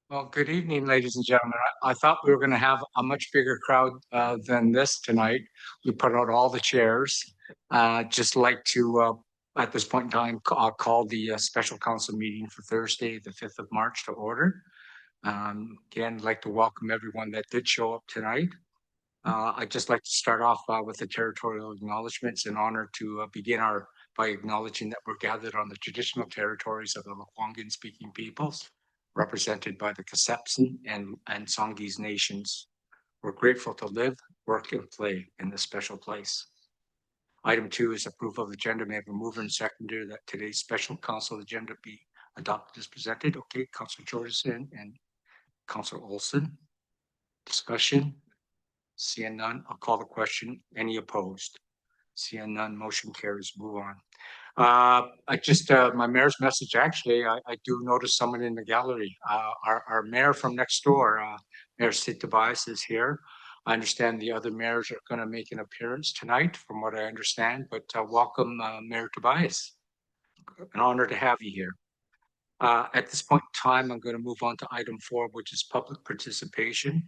Well, good evening, ladies and gentlemen. I thought we were going to have a much bigger crowd than this tonight. We put out all the chairs. Just like to, at this point in time, call the special council meeting for Thursday, the 5th of March to order. Again, I'd like to welcome everyone that did show up tonight. I'd just like to start off with the territorial acknowledgements in honor to begin by acknowledging that we're gathered on the traditional territories of the Lekwungen speaking peoples, represented by the Kasepsin and Songhees nations. We're grateful to live, work, and play in this special place. Item 2 is approval of the agenda. May I have a mover and seconder that today's special council agenda be adopted as presented? Okay, Councilor Jorgensen and Councilor Olson. Discussion? Seeing none, I'll call the question. Any opposed? Seeing none, motion carries. Move on. My mayor's message, actually, I do notice someone in the gallery. Our mayor from next door, Mayor Sid Tobias is here. I understand the other mayors are going to make an appearance tonight, from what I understand, but welcome, Mayor Tobias. An honor to have you here. At this point in time, I'm going to move on to item 4, which is public participation.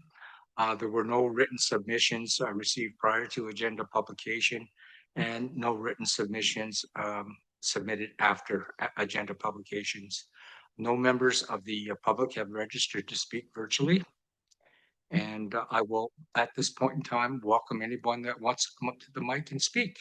There were no written submissions received prior to agenda publication and no written submissions submitted after agenda publications. No members of the public have registered to speak virtually. And I will, at this point in time, welcome anyone that wants to come up to the mic and speak.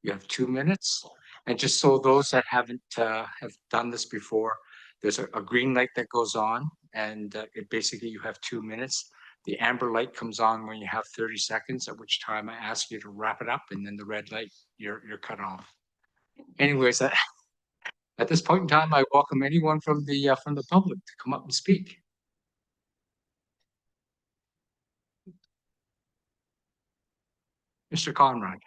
You have 2 minutes. And just so those that haven't have done this before, there's a green light that goes on, and it basically you have 2 minutes. The amber light comes on when you have 30 seconds, at which time I ask you to wrap it up, and then the red light, you're cut off. Anyways, at this point in time, I welcome anyone from the public to come up and speak. Mr. Conrad.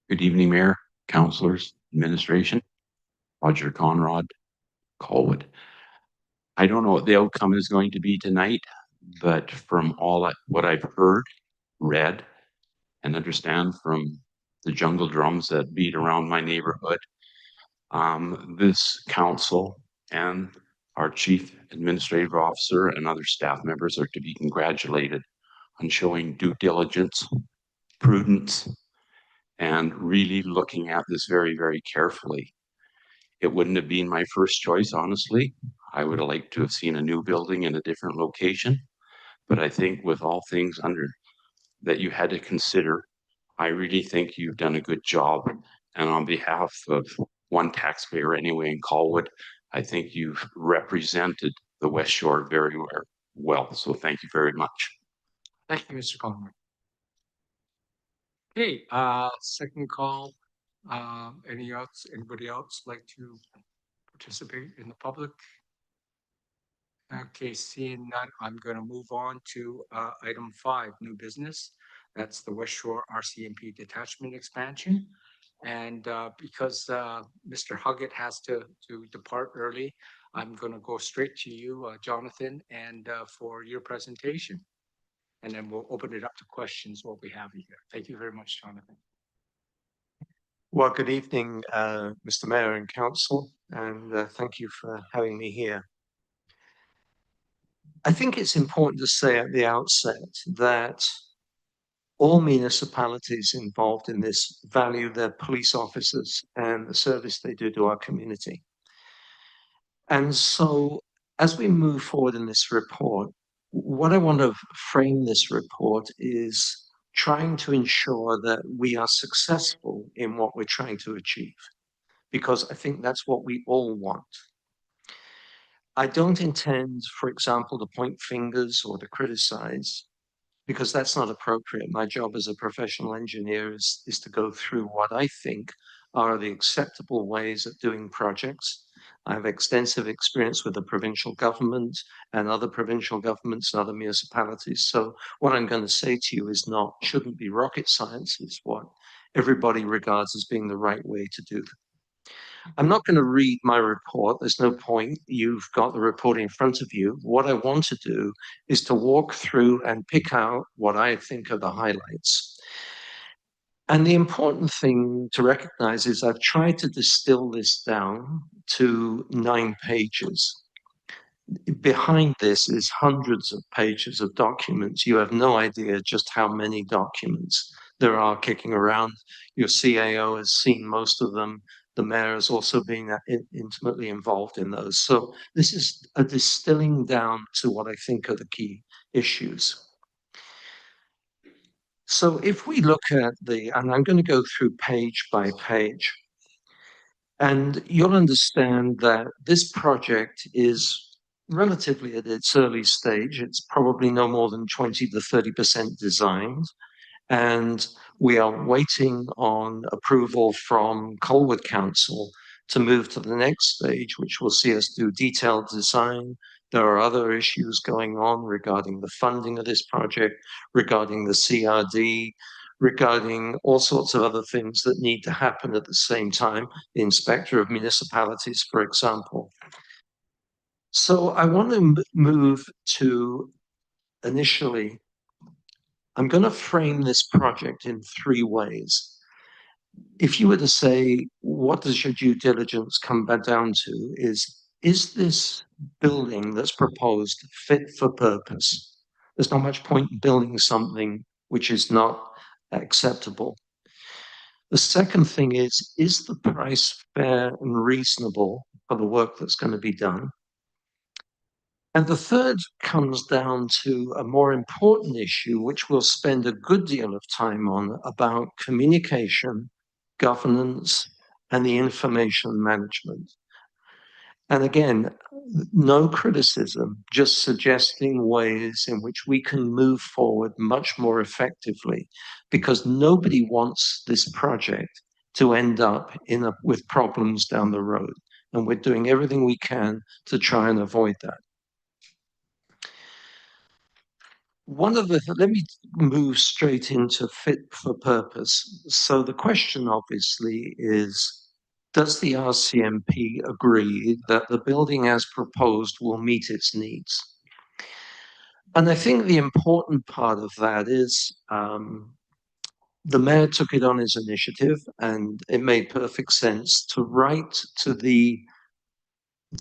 Good evening, Mayor, councilors, administration. Roger Conrad, Colwood. I don't know what the outcome is going to be tonight, but from all what I've heard, read, and understand from the jungle drums that beat around my neighborhood, this council and our chief administrative officer and other staff members are to be congratulated on showing due diligence, prudence, and really looking at this very, very carefully. It wouldn't have been my first choice, honestly. I would have liked to have seen a new building in a different location. But I think with all things under that you had to consider, I really think you've done a good job. And on behalf of one taxpayer anyway in Colwood, I think you've represented the West Shore very well. So thank you very much. Thank you, Mr. Conrad. Okay, second call. Anybody else like to participate in the public? Okay, seeing none, I'm going to move on to item 5, new business. That's the West Shore RCMP detachment expansion. And because Mr. Huggett has to depart early, I'm going to go straight to you, Jonathan, and for your presentation. And then we'll open it up to questions what we have here. Thank you very much, Jonathan. Well, good evening, Mr. Mayor and Council, and thank you for having me here. I think it's important to say at the outset that all municipalities involved in this value their police officers and the service they do to our community. And so as we move forward in this report, what I want to frame this report is trying to ensure that we are successful in what we're trying to achieve, because I think that's what we all want. I don't intend, for example, to point fingers or to criticize, because that's not appropriate. My job as a professional engineer is to go through what I think are the acceptable ways of doing projects. I have extensive experience with the provincial government and other provincial governments and other municipalities. So what I'm going to say to you is shouldn't be rocket science. It's what everybody regards as being the right way to do. I'm not going to read my report. There's no point. You've got the report in front of you. What I want to do is to walk through and pick out what I think are the highlights. And the important thing to recognize is I've tried to distill this down to 9 pages. behind this is hundreds of pages of documents. You have no idea just how many documents there are kicking around. Your CAO has seen most of them. The mayor has also been intimately involved in those. So this is a distilling down to what I think are the key issues. So if we look at and I'm going to go through page by page, and you'll understand that this project is relatively at its early stage. It's probably no more than 20 to 30% designed. And we are waiting on approval from Colwood Council to move to the next stage, which will see us do detailed design. There are other issues going on regarding the funding of this project, regarding the CRD, regarding all sorts of other things that need to happen at the same time, the inspector of municipalities, for example. So I want to move to initially, I'm going to frame this project in three ways. If you were to say, what does your due diligence come back down to is this building that's proposed fit for purpose? There's not much point in building something which is not acceptable. The second thing is the price fair and reasonable for the work that's going to be done? And the third comes down to a more important issue, which we'll spend a good deal of time on, about communication, governance, and the information management. And again, no criticism, just suggesting ways in which we can move forward much more effectively, because nobody wants this project to end up with problems down the road. And we're doing everything we can to try and avoid that. Let me move straight into fit for purpose. So the question obviously is, does the RCMP agree that the building as proposed will meet its needs? And I think the important part of that is the mayor took it on his initiative, and it made perfect sense to write to the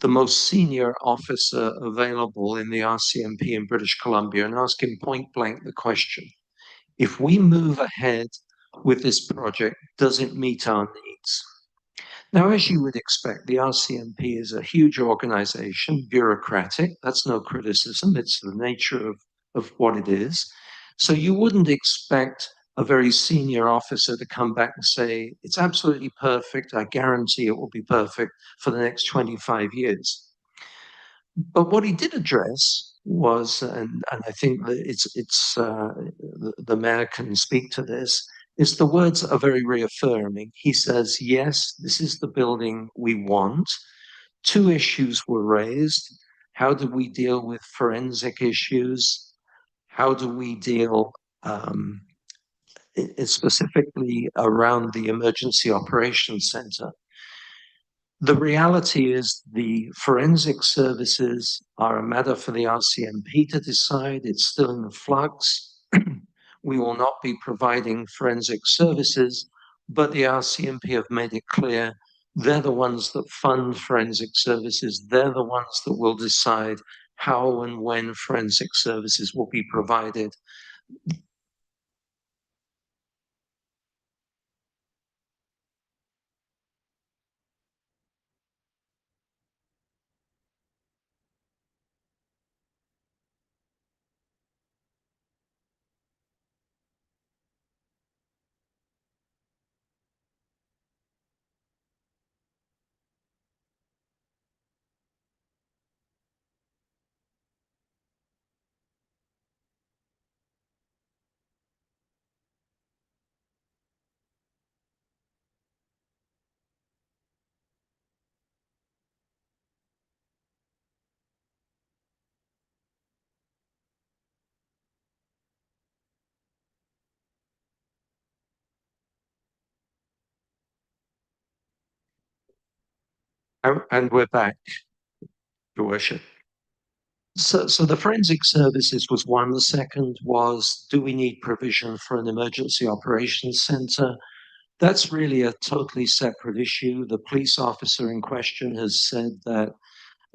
most senior officer available in the RCMP in British Columbia and ask him point blank the question: if we move ahead with this project, does it meet our needs? Now, as you would expect, the RCMP is a huge organization, bureaucratic. That's no criticism. It's the nature of what it is. So you wouldn't expect a very senior officer to come back and say, it's absolutely perfect. I guarantee it will be perfect for the next 25 years. But what he did address was, and I think that the mayor can speak to this, is the words are very reaffirming. He says, yes, this is the building we want. Two issues were raised. How do we deal with forensic issues? How do we deal specifically around the Emergency Operations Center? The reality is the forensic services are a matter for the RCMP to decide. It's still in the flux. We will not be providing forensic services, but the RCMP have made it clear they're the ones that fund forensic services. They're the ones that will decide how and when forensic services will be provided. And we're back, Your Worship. So the forensic services was one. The second was, do we need provision for an emergency operations center? That's really a totally separate issue. The police officer in question has said that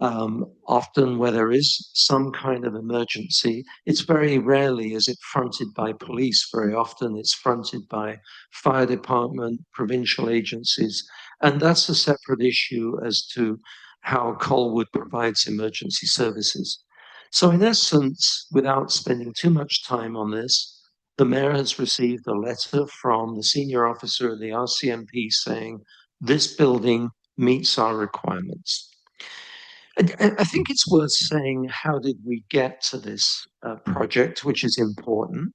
Often where there is some kind of emergency, it's very rarely is it fronted by police. Very often it's fronted by fire department, provincial agencies, and that's a separate issue as to how Colwood provides emergency services. So in essence, without spending too much time on this, the mayor has received a letter from the senior officer of the RCMP saying this building meets our requirements. I think it's worth saying, how did we get to this project, which is important.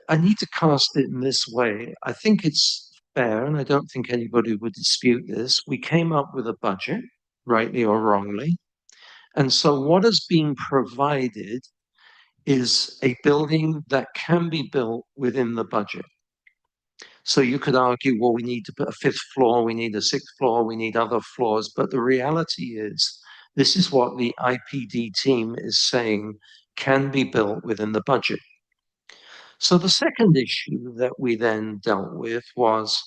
I need to cast it in this way. I think it's fair, and I don't think anybody would dispute this. We came up with a budget, rightly or wrongly. And so what is being provided is a building that can be built within the budget. So you could argue, well, we need to put a fifth floor, we need a sixth floor, we need other floors. But the reality is, this is what the IPD team is saying can be built within the budget. So the second issue that we then dealt with was,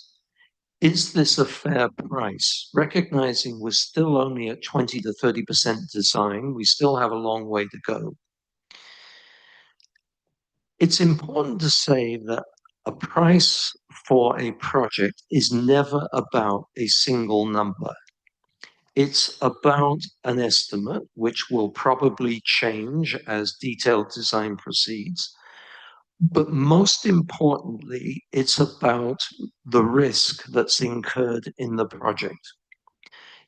is this a fair price? Recognizing we're still only at 20 to 30% design, we still have a long way to go. It's important to say that a price for a project is never about a single number. It's about an estimate, which will probably change as detailed design proceeds. But most importantly, it's about the risk that's incurred in the project.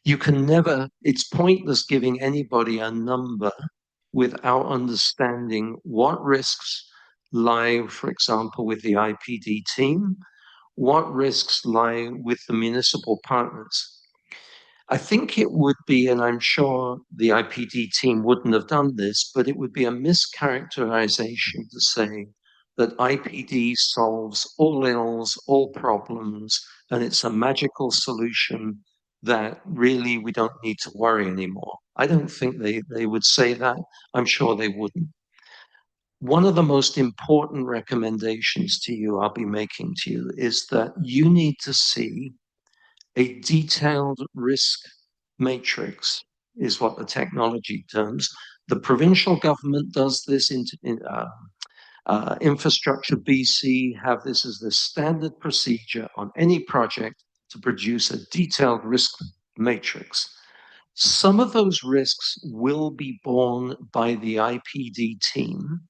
You can never, it's pointless giving anybody a number without understanding what risks lie, for example, with the IPD team, what risks lie with the municipal partners. I think it would be, and I'm sure the IPD team wouldn't have done this, but it would be a mischaracterization to say that IPD solves all ills, all problems, and it's a magical solution that really we don't need to worry anymore. I don't think they would say that. I'm sure they wouldn't. One of the most important recommendations to you I'll be making to you is that you need to see a detailed risk matrix, is what the technology terms. The provincial government does this in Infrastructure BC have this as the standard procedure on any project to produce a detailed risk matrix. Some of those risks will be borne by the IPD team,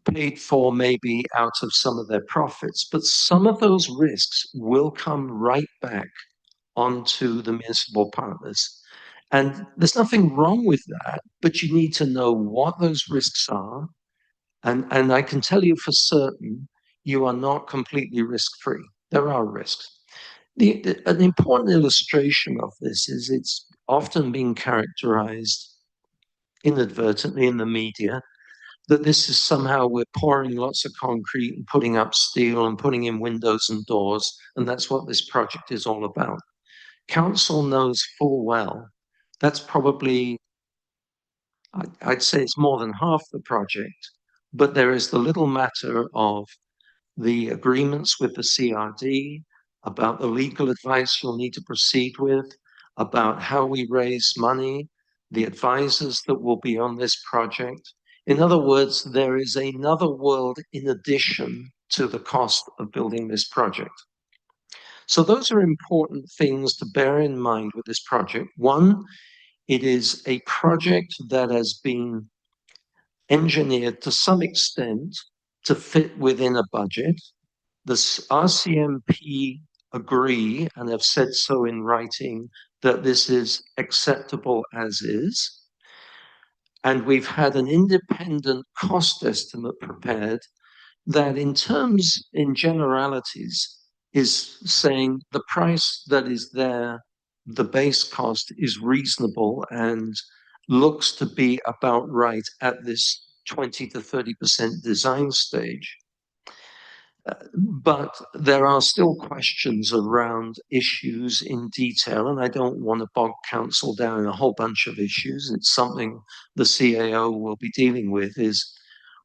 paid for maybe out of some of their profits, but some of those risks will come right back onto the municipal partners. And there's nothing wrong with that, but you need to know what those risks are. And I can tell you for certain, you are not completely risk-free. There are risks. An important illustration of this is it's often being characterized inadvertently in the media that this is somehow we're pouring lots of concrete and putting up steel and putting in windows and doors, and that's what this project is all about. Council knows full well that's probably, I'd say it's more than half the project, but there is the little matter of the agreements with the CRD, about the legal advice you'll need to proceed with, about how we raise money, the advisors that will be on this project. In other words, there is another world in addition to the cost of building this project. So those are important things to bear in mind with this project. One, it is a project that has been engineered to some extent to fit within a budget. The RCMP agree and have said so in writing that this is acceptable as is. And we've had an independent cost estimate prepared that in generalities, is saying the price that is there, the base cost is reasonable and looks to be about right at this 20 to 30% design stage. But there are still questions around issues in detail, and I don't want to bog council down in a whole bunch of issues. It's something the CAO will be dealing with, is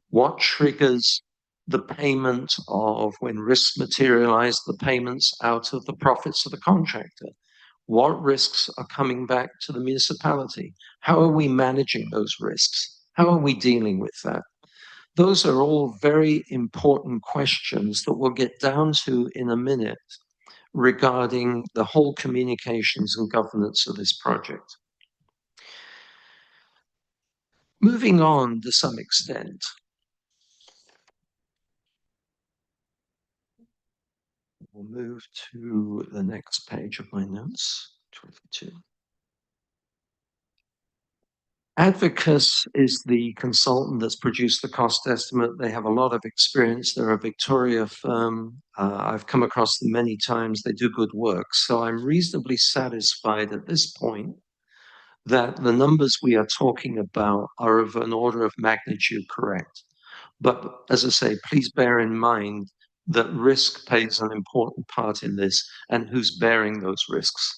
what triggers the payment of when risks materialize, the payments out of the profits of the contractor. What risks are coming back to the municipality? How are we managing those risks? How are we dealing with that? Those are all very important questions that we'll get down to in a minute regarding the whole communications and governance of this project. Moving on to some extent, we'll move to the next page of my notes, 22. Advocates is the consultant that's produced the cost estimate. They have a lot of experience. They're a Victoria firm. I've come across them many times. They do good work. So I'm reasonably satisfied at this point that the numbers we are talking about are of an order of magnitude correct. But as I say, please bear in mind that risk plays an important part in this and who's bearing those risks.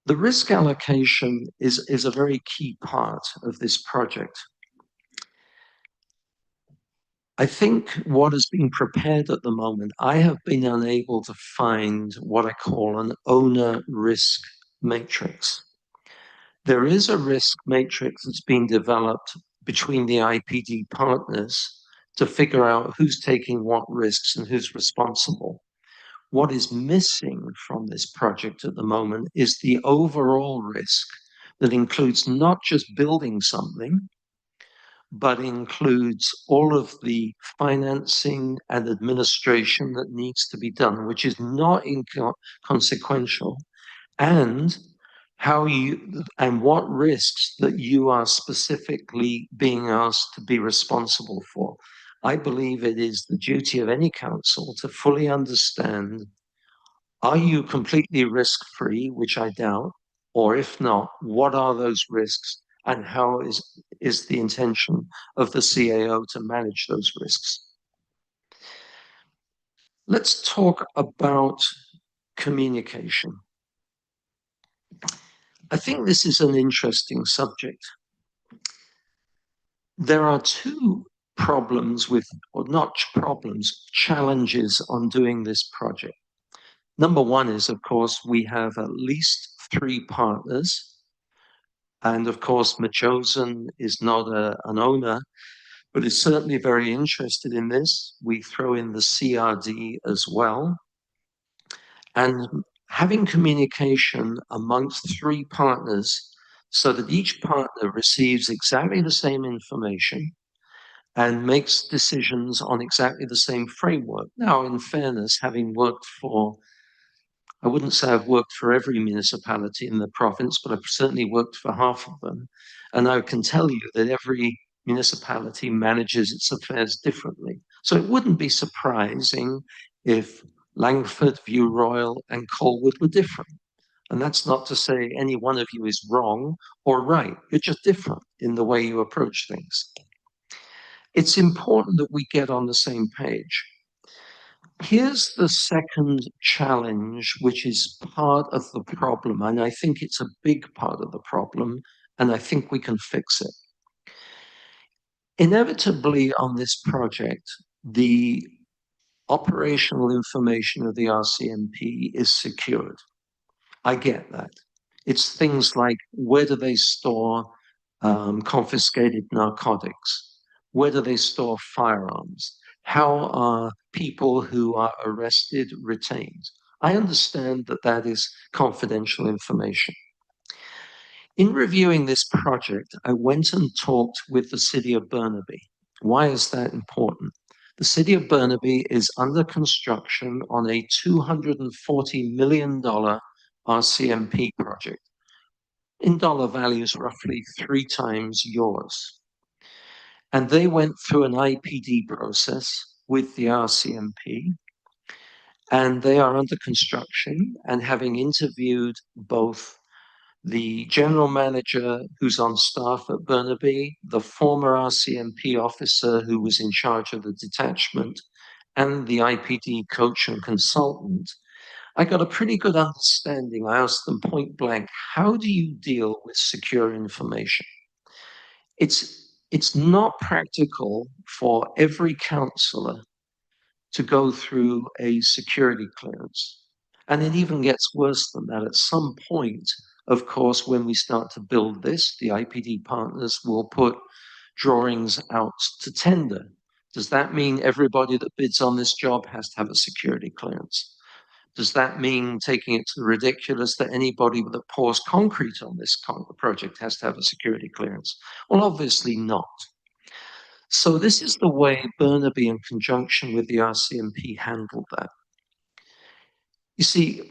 The risk allocation is a very key part of this project. I think what is being prepared at the moment, I have been unable to find what I call an owner risk matrix. There is a risk matrix that's being developed between the IPD partners to figure out who's taking what risks and who's responsible. What is missing from this project at the moment is the overall risk that includes not just building something, but includes all of the financing and administration that needs to be done, which is not inconsequential, and how you and what risks that you are specifically being asked to be responsible for. I believe it is the duty of any council to fully understand, are you completely risk-free, which I doubt, or if not, what are those risks and how is the intention of the CAO to manage those risks? Let's talk about communication. I think this is an interesting subject. There are two problems with, or not problems, challenges on doing this project. Number one is, of course, we have at least 3 partners. And of course, Machosen is not an owner, but is certainly very interested in this. We throw in the CRD as well. And having communication amongst 3 partners so that each partner receives exactly the same information and makes decisions on exactly the same framework. Now, in fairness, having worked for, I wouldn't say I've worked for every municipality in the province, but I've certainly worked for half of them. And I can tell you that every municipality manages its affairs differently. So it wouldn't be surprising if Langford, View Royal, and Colwood were different. And that's not to say any one of you is wrong or right. You're just different in the way you approach things. It's important that we get on the same page. Here's the second challenge, which is part of the problem, and I think it's a big part of the problem, and I think we can fix it. Inevitably on this project, the operational information of the RCMP is secured. I get that. It's things like, where do they store confiscated narcotics? Where do they store firearms? How are people who are arrested retained? I understand that that is confidential information. In reviewing this project, I went and talked with the city of Burnaby. Why is that important? The city of Burnaby is under construction on a $240 million RCMP project. In dollar values, roughly 3 times yours. And they went through an IPD process with the RCMP, and they are under construction, and having interviewed both the general manager who's on staff at Burnaby, the former RCMP officer who was in charge of the detachment, and the IPD coach and consultant, I got a pretty good understanding. I asked them point blank, how do you deal with secure information? It's not practical for every councillor to go through a security clearance. And it even gets worse than that. At some point, of course, when we start to build this, the IPD partners will put drawings out to tender. Does that mean everybody that bids on this job has to have a security clearance? Does that mean, taking it to the ridiculous, that anybody that pours concrete on this project has to have a security clearance? Well, obviously not. So this is the way Burnaby, in conjunction with the RCMP, handled that. You see,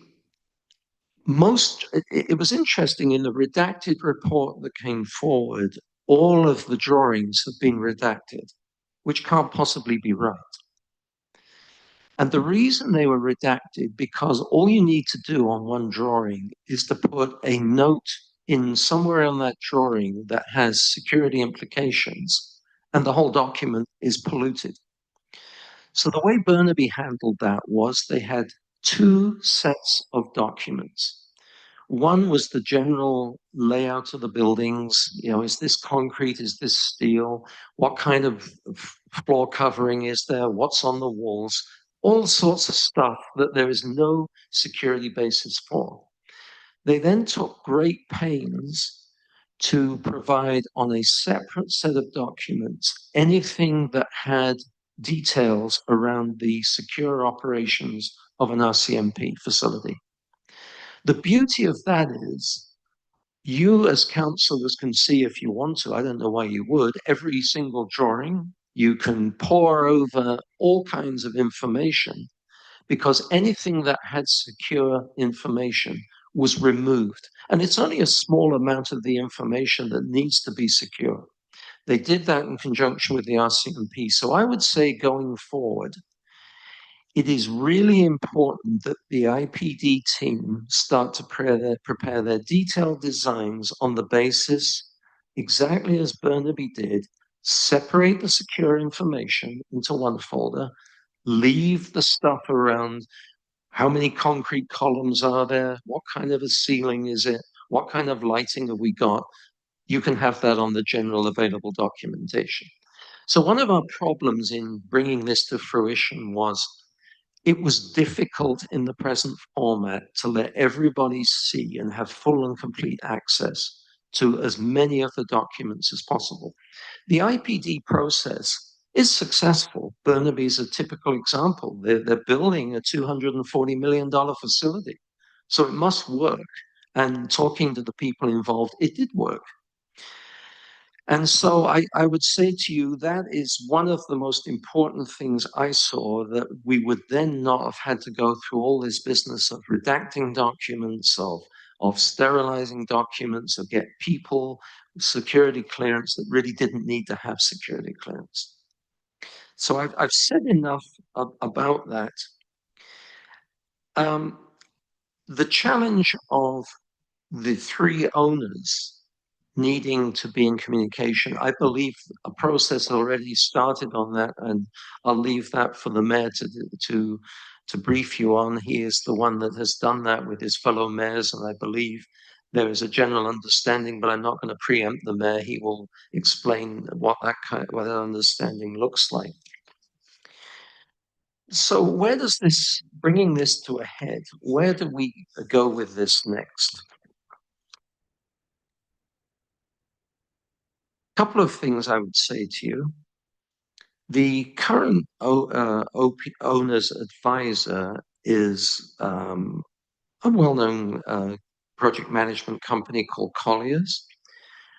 it was interesting in the redacted report that came forward, all of the drawings have been redacted, which can't possibly be right. And the reason they were redacted, because all you need to do on one drawing is to put a note in somewhere on that drawing that has security implications, and the whole document is polluted. So the way Burnaby handled that was they had two sets of documents. One was the general layout of the buildings. You know, is this concrete? Is this steel? What kind of floor covering is there? What's on the walls? All sorts of stuff that there is no security basis for. They then took great pains to provide on a separate set of documents anything that had details around the secure operations of an RCMP facility. The beauty of that is you as councillors can see, if you want to, I don't know why you would, every single drawing. You can pore over all kinds of information, because anything that had secure information was removed. And it's only a small amount of the information that needs to be secure. They did that in conjunction with the RCMP. So I would say, going forward, it is really important that the IPD team start to prepare their detailed designs on the basis, exactly as Burnaby did, separate the secure information into one folder, leave the stuff around. How many concrete columns are there? What kind of a ceiling is it? What kind of lighting have we got? You can have that on the general available documentation. So one of our problems in bringing this to fruition was it was difficult in the present format to let everybody see and have full and complete access to as many of the documents as possible. The IPD process is successful. Burnaby is a typical example. They're building a $240 million facility, so it must work. And talking to the people involved, it did work. And so I would say to you, that is one of the most important things I saw, that we would then not have had to go through all this business of redacting documents, of sterilizing documents, of get people security clearance that really didn't need to have security clearance. So I've said enough about that. The challenge of the three owners needing to be in communication, I believe a process already started on that, and I'll leave that for the mayor to brief you on. He is the one that has done that with his fellow mayors, and I believe there is a general understanding, but I'm not going to preempt the mayor. He will explain what that understanding looks like. So where does this, bringing this to a head, where do we go with this next? Couple of things I would say to you. The current owner's advisor is a well-known project management company called Colliers.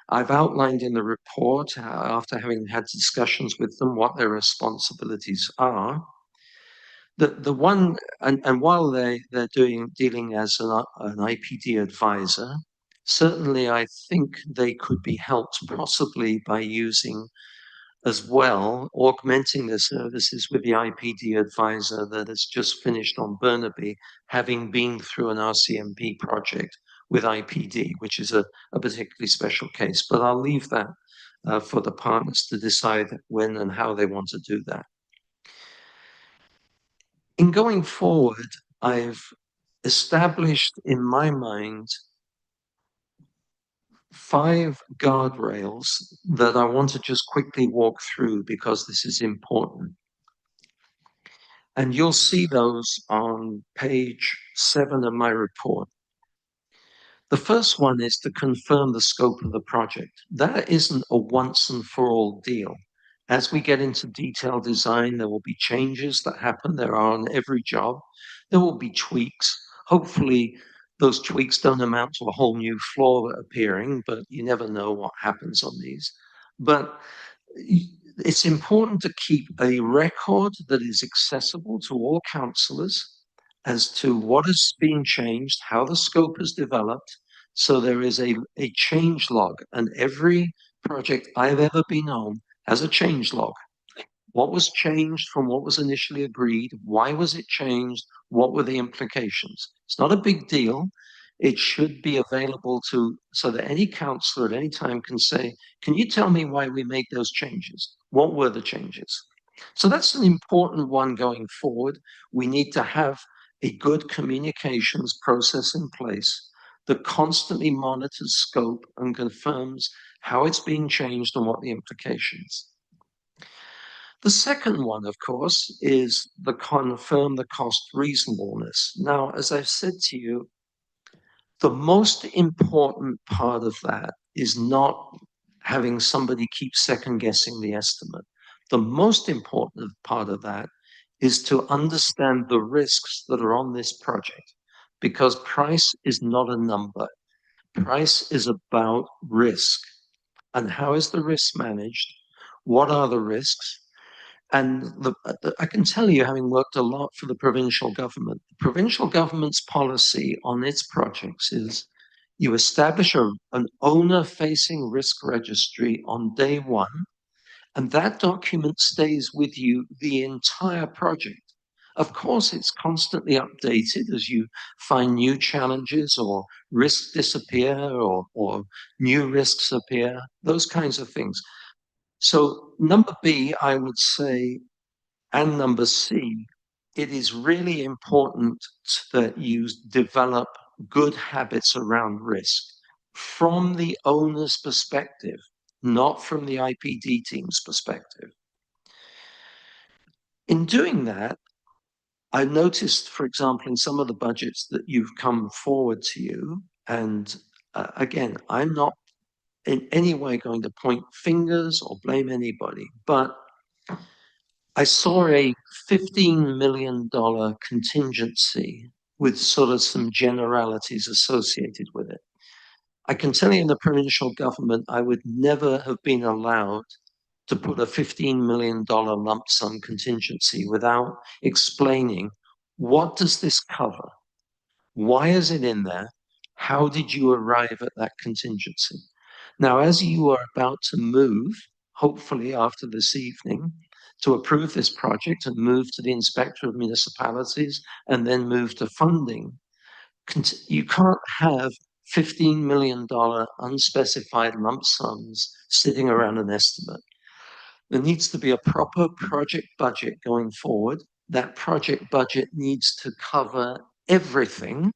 I've outlined in the report, after having had discussions with them, what their responsibilities are. The one, and while they're dealing as an IPD advisor, certainly I think they could be helped possibly by using as well, augmenting their services with the IPD advisor that has just finished on Burnaby, having been through an RCMP project with IPD, which is a particularly special case. But I'll leave that for the partners to decide when and how they want to do that. In going forward, I've established in my mind 5 guardrails that I want to just quickly walk through, because this is important. And you'll see those on page 7 of my report. The first one is to confirm the scope of the project. That isn't a once and for all deal. As we get into detailed design, there will be changes that happen. There are on every job. There will be tweaks. Hopefully, those tweaks don't amount to a whole new floor appearing, but you never know what happens on these. But it's important to keep a record that is accessible to all councillors as to what has been changed, how the scope has developed. So there is a change log, and every project I've ever been on has a change log. What was changed from what was initially agreed? Why was it changed? What were the implications? It's not a big deal. It should be available so that any councillor at any time can say, can you tell me why we made those changes? What were the changes? So that's an important one going forward. We need to have a good communications process in place that constantly monitors scope and confirms how it's being changed and what the implications. The second one, of course, is the confirm the cost reasonableness. Now, as I've said to you, the most important part of that is not having somebody keep second guessing the estimate. The most important part of that is to understand the risks that are on this project, because price is not a number. Price is about risk. And how is the risk managed? What are the risks? And I can tell you, having worked a lot for the provincial government's policy on its projects is you establish an owner-facing risk registry on day one, and that document stays with you the entire project. Of course, it's constantly updated as you find new challenges or risks disappear or new risks appear, those kinds of things. So number B, I would say, and number C, it is really important that you develop good habits around risk from the owner's perspective, not from the IPD team's perspective. In doing that, I noticed, for example, in some of the budgets that you've come forward to you, and again, I'm not in any way going to point fingers or blame anybody, but I saw a $15 million contingency with sort of some generalities associated with it. I can tell you in the provincial government, I would never have been allowed to put a $15 million lump sum contingency without explaining, what does this cover? Why is it in there? How did you arrive at that contingency? Now, as you are about to move, hopefully after this evening, to approve this project and move to the Inspector of Municipalities and then move to funding, you can't have $15 million unspecified lump sums sitting around an estimate. There needs to be a proper project budget going forward. That project budget needs to cover everything,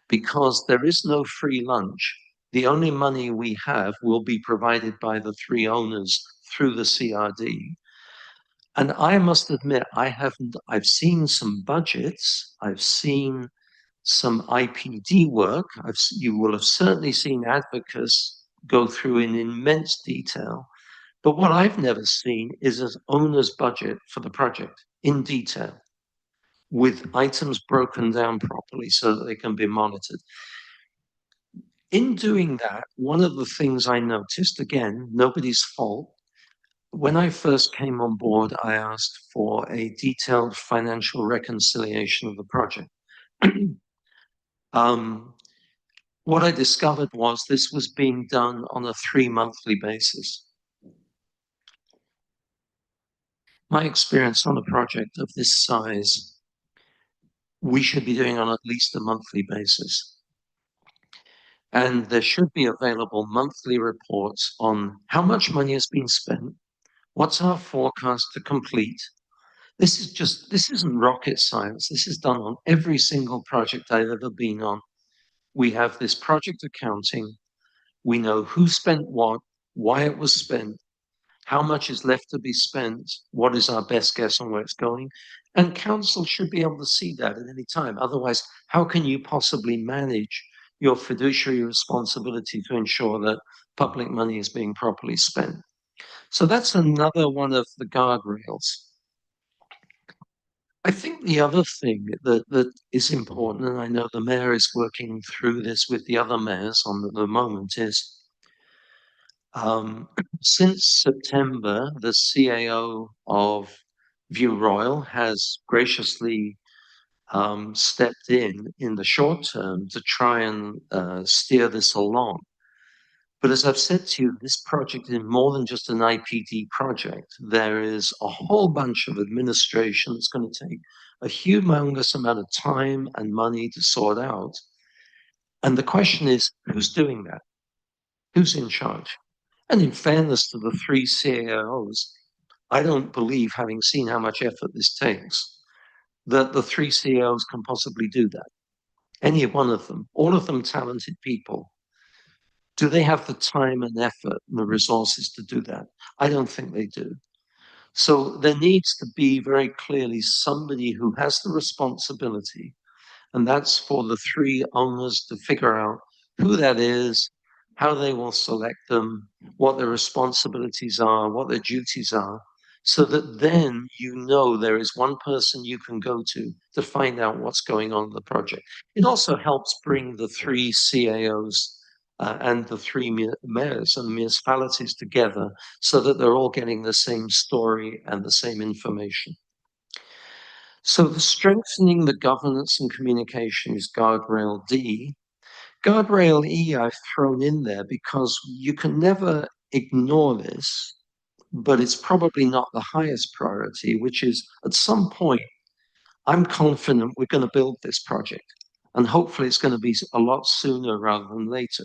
because there is no free lunch. The only money we have will be provided by the three owners through the CRD. And I must admit, I've seen some budgets, I've seen some IPD work, you will have certainly seen advocates go through in immense detail. But what I've never seen is an owner's budget for the project in detail, with items broken down properly so that they can be monitored. In doing that, one of the things I noticed, again, nobody's fault, when I first came on board, I asked for a detailed financial reconciliation of the project. What I discovered was this was being done on a 3-monthly basis. My experience on a project of this size, we should be doing on at least a monthly basis. And there should be available monthly reports on how much money has been spent, what's our forecast to complete. This isn't rocket science. This is done on every single project I've ever been on. We have this project accounting. We know who spent what, why it was spent, how much is left to be spent, what is our best guess on where it's going. And council should be able to see that at any time. Otherwise, how can you possibly manage your fiduciary responsibility to ensure that public money is being properly spent? So that's another one of the guardrails. I think the other thing that is important, and I know the mayor is working through this with the other mayors on the moment, is since September, the CAO of View Royal has graciously stepped in the short term to try and steer this along. But as I've said to you, this project is more than just an IPD project. There is a whole bunch of administration that's going to take a humongous amount of time and money to sort out. And the question is, who's doing that? Who's in charge? And in fairness to the three CAOs, I don't believe, having seen how much effort this takes, that the three CEOs can possibly do that. Any one of them, all of them talented people. Do they have the time and effort and the resources to do that? I don't think they do. So there needs to be very clearly somebody who has the responsibility, and that's for the three owners to figure out who that is, how they will select them, what their responsibilities are, what their duties are, so that then you know there is one person you can go to find out what's going on in the project. It also helps bring the three CAOs and the three mayors and municipalities together so that they're all getting the same story and the same information. So the strengthening the governance and communication is guardrail D. Guardrail E I've thrown in there because you can never ignore this, but it's probably not the highest priority, which is at some point, I'm confident we're going to build this project. And hopefully it's going to be a lot sooner rather than later.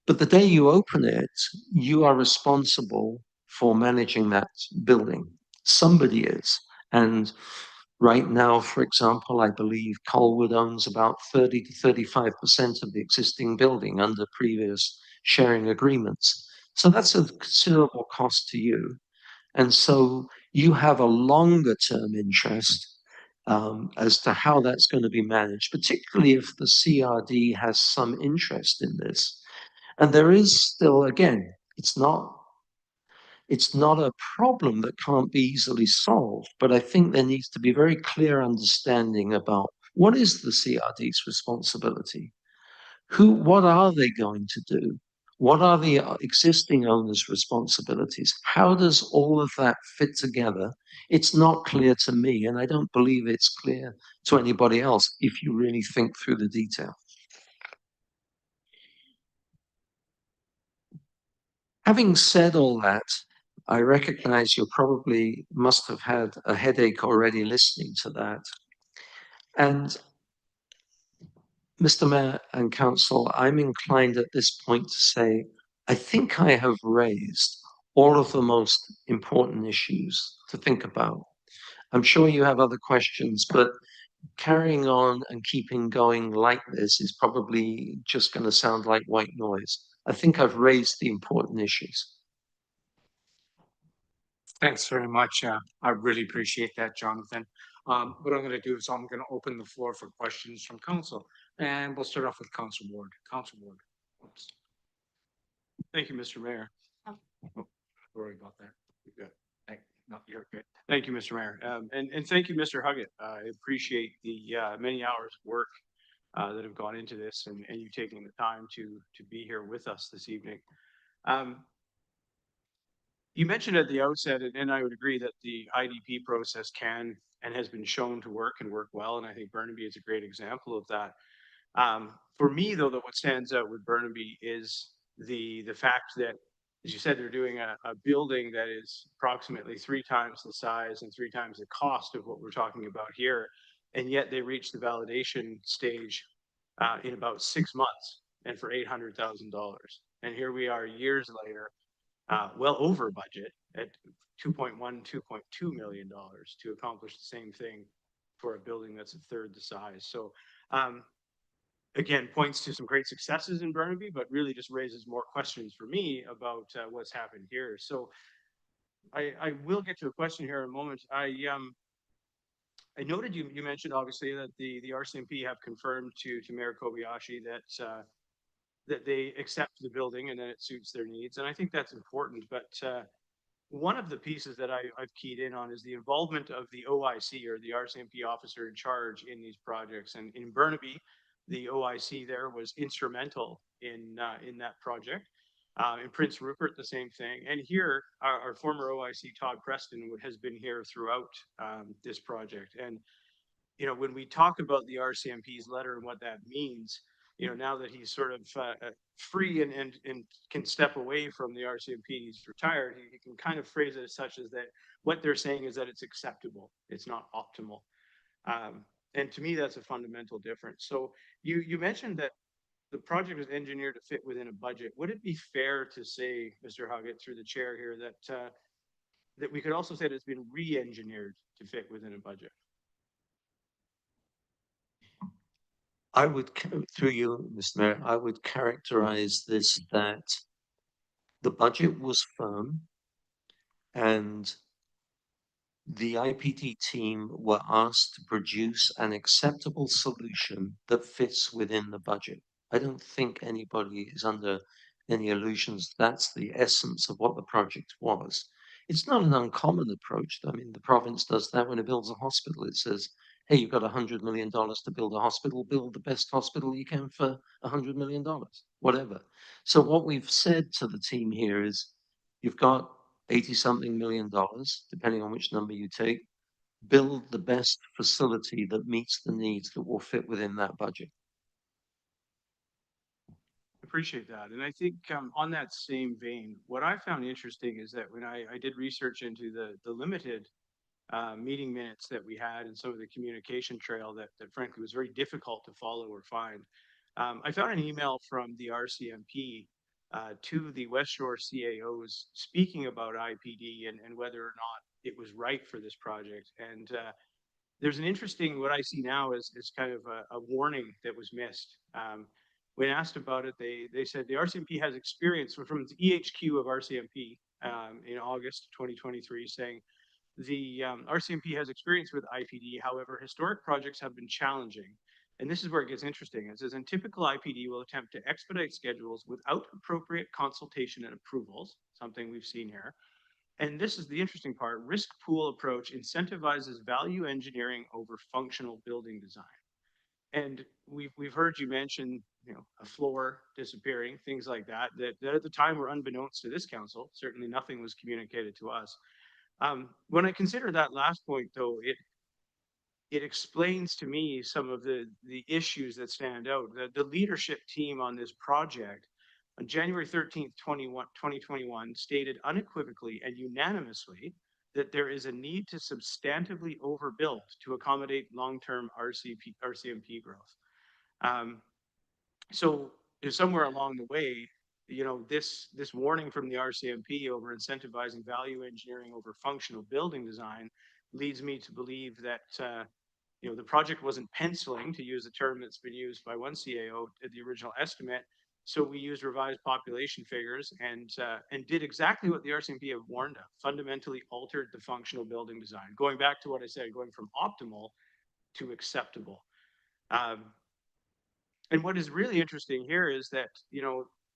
But the day you open it, you are responsible for managing that building. Somebody is. And right now, for example, I believe Colwood owns about 30 to 35% of the existing building under previous sharing agreements. So that's a considerable cost to you. And so you have a longer term interest as to how that's going to be managed, particularly if the CRD has some interest in this. And there is still, again, it's not a problem that can't be easily solved, but I think there needs to be very clear understanding about what is the CRD's responsibility? What are they going to do? What are the existing owners' responsibilities? How does all of that fit together? It's not clear to me, and I don't believe it's clear to anybody else if you really think through the detail. Having said all that, I recognize you probably must have had a headache already listening to that. And Mr. Mayor and Council, I'm inclined at this point to say, I think I have raised all of the most important issues to think about. I'm sure you have other questions, but carrying on and keeping going like this is probably just going to sound like white noise. I think I've raised the important issues. Thanks very much. I really appreciate that, Jonathan. What I'm going to do is I'm going to open the floor for questions from council, and we'll start off with Council Ward. Council Ward. Oops. Thank you, Mr. Mayor. Sorry about that. You're good. No, you're good. Thank you, Mr. Mayor. And thank you, Mr. Huggett. I appreciate the many hours of work that have gone into this and you taking the time to be here with us this evening. You mentioned at the outset, and I would agree that the IDP process can and has been shown to work and work well. And I think Burnaby is a great example of that. For me, though, what stands out with Burnaby is the fact that, as you said, they're doing a building that is approximately 3 times the size and 3 times the cost of what we're talking about here. And yet they reached the validation stage in about 6 months and for $800,000. And here we are years later, well over budget at $2.1, $2.2 million to accomplish the same thing for a building that's a third the size. So again, points to some great successes in Burnaby, but really just raises more questions for me about what's happened here. So I will get to a question here in a moment. I noted you mentioned obviously that the RCMP have confirmed to Mayor Kobayashi that they accept the building and that it suits their needs. And I think that's important. But one of the pieces that I've keyed in on is the involvement of the OIC, or the RCMP officer in charge, in these projects. And in Burnaby, the OIC there was instrumental in that project. In Prince Rupert, the same thing. And here, our former OIC, Todd Preston, has been here throughout this project. And when we talk about the RCMP's letter and what that means, now that he's sort of free and can step away from the RCMP, he's retired, he can kind of phrase it as such as that what they're saying is that it's acceptable, it's not optimal. And to me, that's a fundamental difference. So you mentioned that the project is engineered to fit within a budget. Would it be fair to say, Mr. Hoggett, through the chair here, that we could also say that it's been re-engineered to fit within a budget? I would, through you, Mr. Mayor, I would characterize this that the budget was firm and the IPD team were asked to produce an acceptable solution that fits within the budget. I don't think anybody is under any illusions that's the essence of what the project was. It's not an uncommon approach. I mean, the province does that when it builds a hospital. It says, hey, you've got $100 million to build a hospital, build the best hospital you can for $100 million, whatever. So what we've said to the team here is, you've got 80 something $million, depending on which number you take, build the best facility that meets the needs that will fit within that budget. Appreciate that. And I think on that same vein, what I found interesting is that when I did research into the limited meeting minutes that we had and some of the communication trail that frankly was very difficult to follow or find, I found an email from the RCMP to the West Shore CAOs speaking about IPD and whether or not it was right for this project. And there's an interesting, what I see now is kind of a warning that was missed. When asked about it, they said the RCMP has experience from the EHQ of RCMP in August 2023, saying the RCMP has experience with IPD. However, historic projects have been challenging. And this is where it gets interesting. It says, and typical IPD will attempt to expedite schedules without appropriate consultation and approvals, something we've seen here. And this is the interesting part. Risk pool approach incentivizes value engineering over functional building design. And we've heard you mention, a floor disappearing, things like that at the time were unbeknownst to this council. Certainly nothing was communicated to us. When I consider that last point, though, it explains to me some of the issues that stand out. The leadership team on this project on January 13th, 2021, stated unequivocally and unanimously that there is a need to substantively overbuild to accommodate long-term RCMP growth. So somewhere along the way, this warning from the RCMP over incentivizing value engineering over functional building design leads me to believe that the project wasn't penciling, to use the term that's been used by one CAO at the original estimate. So we used revised population figures and did exactly what the RCMP have warned of, fundamentally altered the functional building design, going back to what I said, going from optimal to acceptable. And what is really interesting here is that,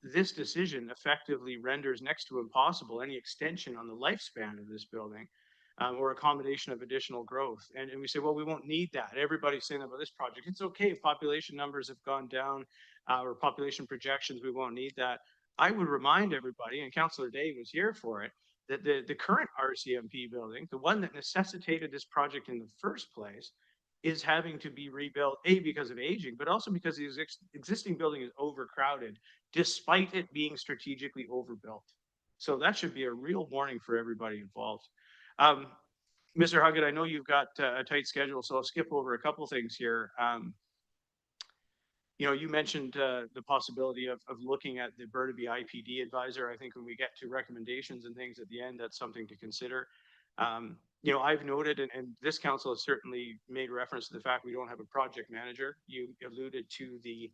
this decision effectively renders next to impossible any extension on the lifespan of this building or accommodation of additional growth. And we say, well, we won't need that. Everybody's saying about this project, it's okay if population numbers have gone down or population projections, we won't need that. I would remind everybody, and Councillor Day was here for it, that the current RCMP building, the one that necessitated this project in the first place, is having to be rebuilt, because of aging, but also because the existing building is overcrowded, despite it being strategically overbuilt. So that should be a real warning for everybody involved. Mr. Hoggett, I know you've got a tight schedule, so I'll skip over a couple things here. You mentioned the possibility of looking at the Burnaby IPD advisor. I think when we get to recommendations and things at the end, that's something to consider. I've noted, and this council has certainly made reference to the fact we don't have a project manager. You alluded to the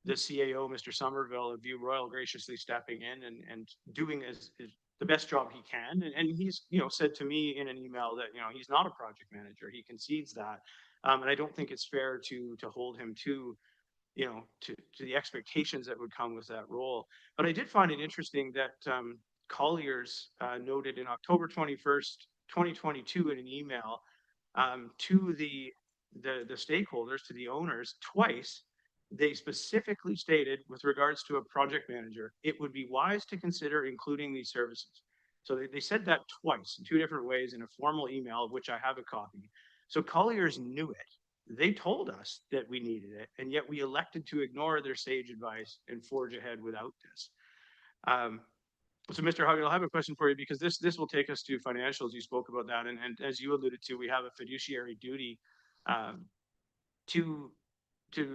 CAO, Mr. Somerville, of View Royal, graciously stepping in and doing as the best job he can. And he's, said to me in an email that, he's not a project manager. He concedes that. And I don't think it's fair to hold him to the expectations that would come with that role. But I did find it interesting that Colliers noted in October 21st, 2022 in an email to the stakeholders, to the owners, twice, they specifically stated with regards to a project manager, it would be wise to consider including these services. So they said that twice in two different ways in a formal email, of which I have a copy. So Colliers knew it. They told us that we needed it, and yet we elected to ignore their sage advice and forge ahead without this. So Mr. Hoggett, I'll have a question for you because this will take us to financials. You spoke about that, and as you alluded to, we have a fiduciary duty um, to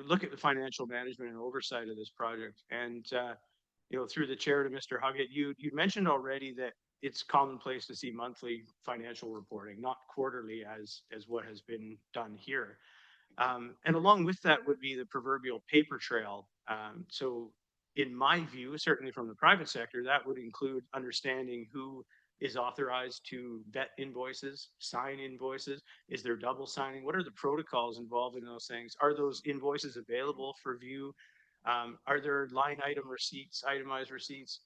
look at the financial management and oversight of this project. And through the chair to Mr. Hoggett, you mentioned already that it's commonplace to see monthly financial reporting, not quarterly as what has been done here. And along with that would be the proverbial paper trail. So in my view, certainly from the private sector, that would include understanding who is authorized to vet invoices, sign invoices. Is there double signing? What are the protocols involved in those things? Are those invoices available for view? Are there line item receipts, itemized receipts?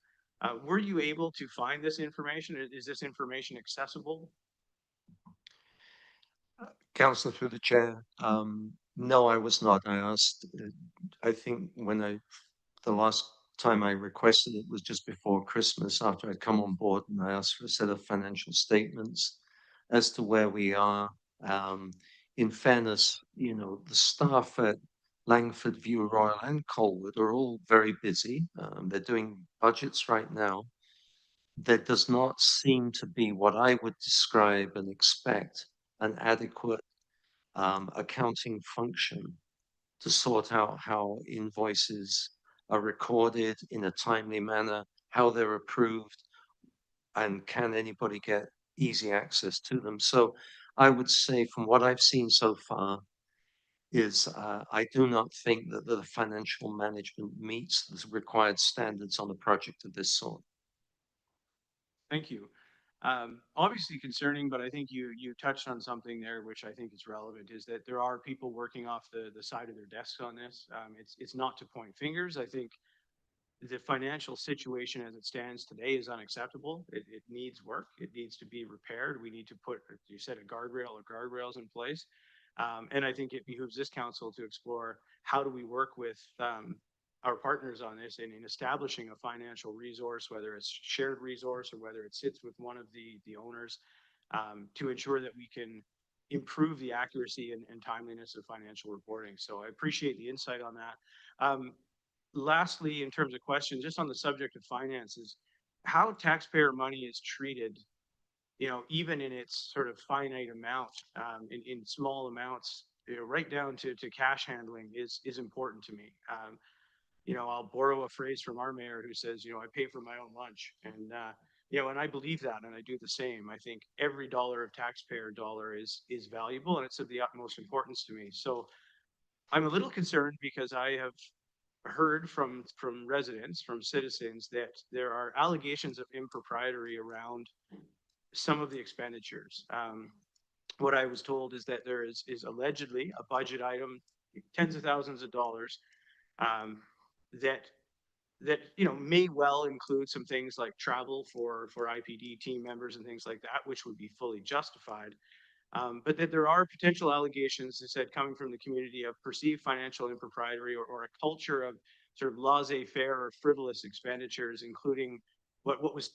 Were you able to find this information? Is this information accessible? Councillor through the chair. No, I was not. I asked, I think the last time I requested it was just before Christmas after I'd come on board, and I asked for a set of financial statements as to where we are. In fairness, the staff at Langford, View Royal and Colwood are all very busy. They're doing budgets right now. There does not seem to be what I would describe and expect an adequate accounting function to sort out how invoices are recorded in a timely manner, how they're approved, and can anybody get easy access to them. So I would say from what I've seen so far is I do not think that the financial management meets the required standards on a project of this sort. Thank you. Obviously concerning, but I think you touched on something there, which I think is relevant, is that there are people working off the side of their desks on this. It's not to point fingers. I think the financial situation as it stands today is unacceptable. It needs work. It needs to be repaired. We need to put, you said, a guardrail or guardrails in place. And I think it behooves this council to explore how do we work with our partners on this and in establishing a financial resource, whether it's shared resource or whether it sits with one of the owners, to ensure that we can improve the accuracy and timeliness of financial reporting. So I appreciate the insight on that. Lastly, in terms of questions, just on the subject of finances, how taxpayer money is treated, even in its sort of finite amount, in small amounts, right down to cash handling is important to me. I'll borrow a phrase from our mayor who says, I pay for my own lunch. And, and I believe that, and I do the same. I think every dollar of taxpayer dollar is valuable, and it's of the utmost importance to me. So I'm a little concerned because I have heard from residents, from citizens, that there are allegations of impropriety around some of the expenditures. What I was told is that there is allegedly a budget item, tens of thousands of dollars, that may well include some things like travel for IPD team members and things like that, which would be fully justified. But that there are potential allegations, as said, coming from the community of perceived financial impropriety or a culture of sort of laissez-faire or frivolous expenditures, including what was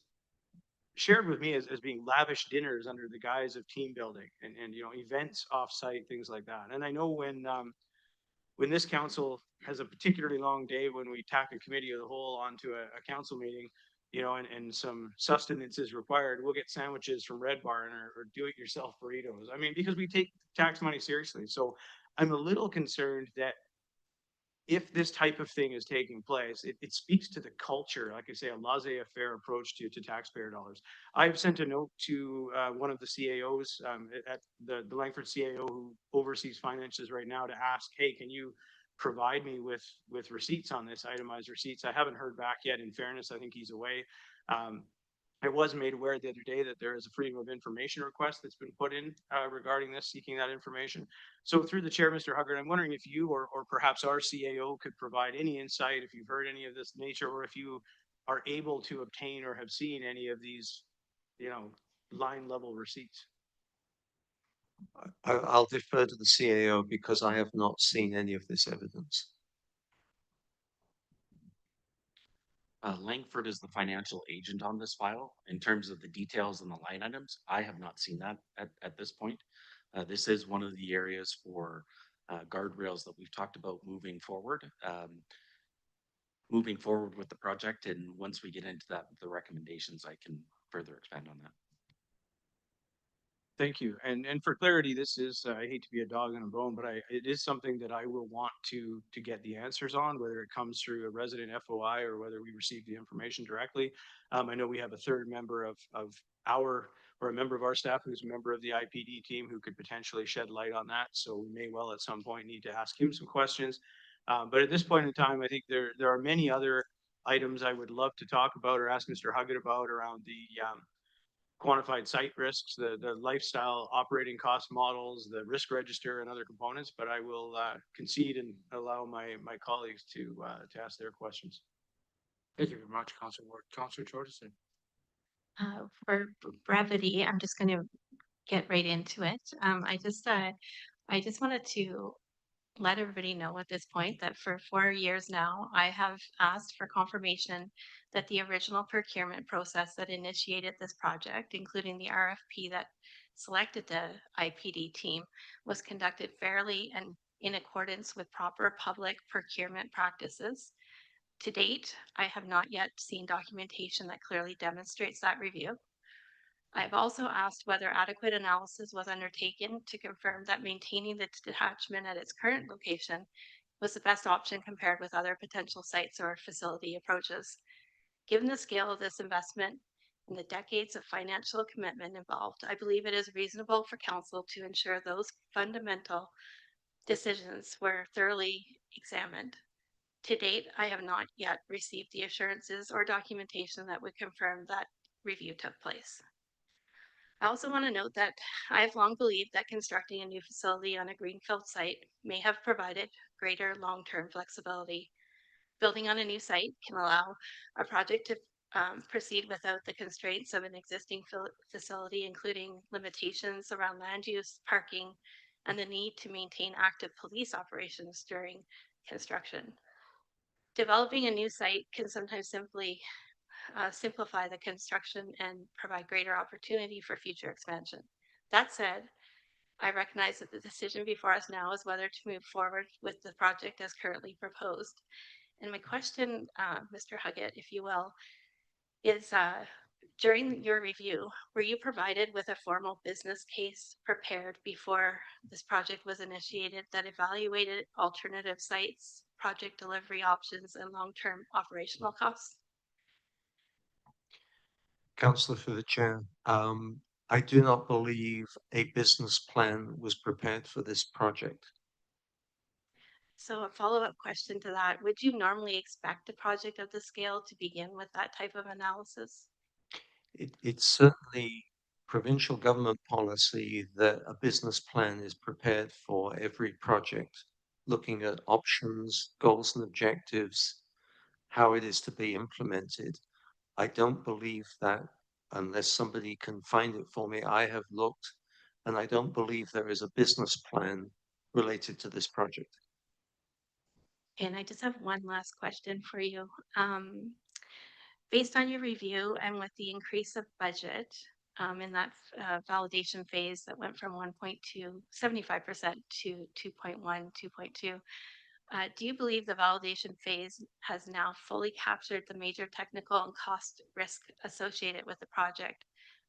shared with me as being lavish dinners under the guise of team building and events offsite, things like that. And I know when this council has a particularly long day, when we tack a committee of the whole onto a council meeting, and some sustenance is required, we'll get sandwiches from Red Barn or do-it-yourself burritos. I mean, because we take tax money seriously. So I'm a little concerned that if this type of thing is taking place, it speaks to the culture, like I say, a laissez-faire approach to taxpayer dollars. I've sent a note to one of the CAOs at the Langford CAO who oversees finances right now to ask, hey, can you provide me with receipts on this, itemized receipts? I haven't heard back yet. In fairness, I think he's away. I was made aware the other day that there is a freedom of information request that's been put in regarding this, seeking that information. So through the chair, Mr. Huggard, I'm wondering if you or perhaps our CAO could provide any insight, if you've heard any of this nature, or if you are able to obtain or have seen any of these, line level receipts. I'll defer to the CAO because I have not seen any of this evidence. Langford is the financial agent on this file. In terms of the details and the line items, I have not seen that at this point. This is one of the areas for guardrails that we've talked about moving forward. Moving forward with the project, and once we get into that, the recommendations, I can further expand on that. Thank you. And for clarity, this is, I hate to be a dog on a bone, but it is something that I will want to get the answers on, whether it comes through a resident FOI or whether we receive the information directly. I know we have a third member of a member of our staff who's a member of the IPD team who could potentially shed light on that. So we may well at some point need to ask him some questions. But at this point in time, I think there are many other items I would love to talk about or ask Mr. Huggett about around the quantified site risks, the lifestyle operating cost models, the risk register and other components, but I will concede and allow my colleagues to ask their questions. Thank you very much, Councilor Ward. Councilor Jordison. For brevity, I'm just going to get right into it. I just wanted to let everybody know at this point that for 4 years now, I have asked for confirmation that the original procurement process that initiated this project, including the RFP that selected the IPD team, was conducted fairly and in accordance with proper public procurement practices. To date, I have not yet seen documentation that clearly demonstrates that review. I've also asked whether adequate analysis was undertaken to confirm that maintaining the detachment at its current location was the best option compared with other potential sites or facility approaches. Given the scale of this investment and the decades of financial commitment involved, I believe it is reasonable for council to ensure those fundamental decisions were thoroughly examined. To date, I have not yet received the assurances or documentation that would confirm that review took place. I also want to note that I have long believed that constructing a new facility on a greenfield site may have provided greater long-term flexibility. Building on a new site can allow a project to proceed without the constraints of an existing facility, including limitations around land use, parking, and the need to maintain active police operations during construction. Developing a new site can sometimes simply simplify the construction and provide greater opportunity for future expansion. That said, I recognize that the decision before us now is whether to move forward with the project as currently proposed. And my question, Mr. Huggett, if you will, is during your review, were you provided with a formal business case prepared before this project was initiated that evaluated alternative sites, project delivery options, and long-term operational costs? Councillor for the chair. I do not believe a business plan was prepared for this project. So a follow-up question to that, would you normally expect a project of this scale to begin with that type of analysis? It's certainly provincial government policy that a business plan is prepared for every project, looking at options, goals and objectives, how it is to be implemented. I don't believe that unless somebody can find it for me. I have looked and I don't believe there is a business plan related to this project. And I just have one last question for you. Based on your review and with the increase of budget in that validation phase that went from 1.2, 75% to 2.1, 2.2, do you believe the validation phase has now fully captured the major technical and cost risk associated with the project?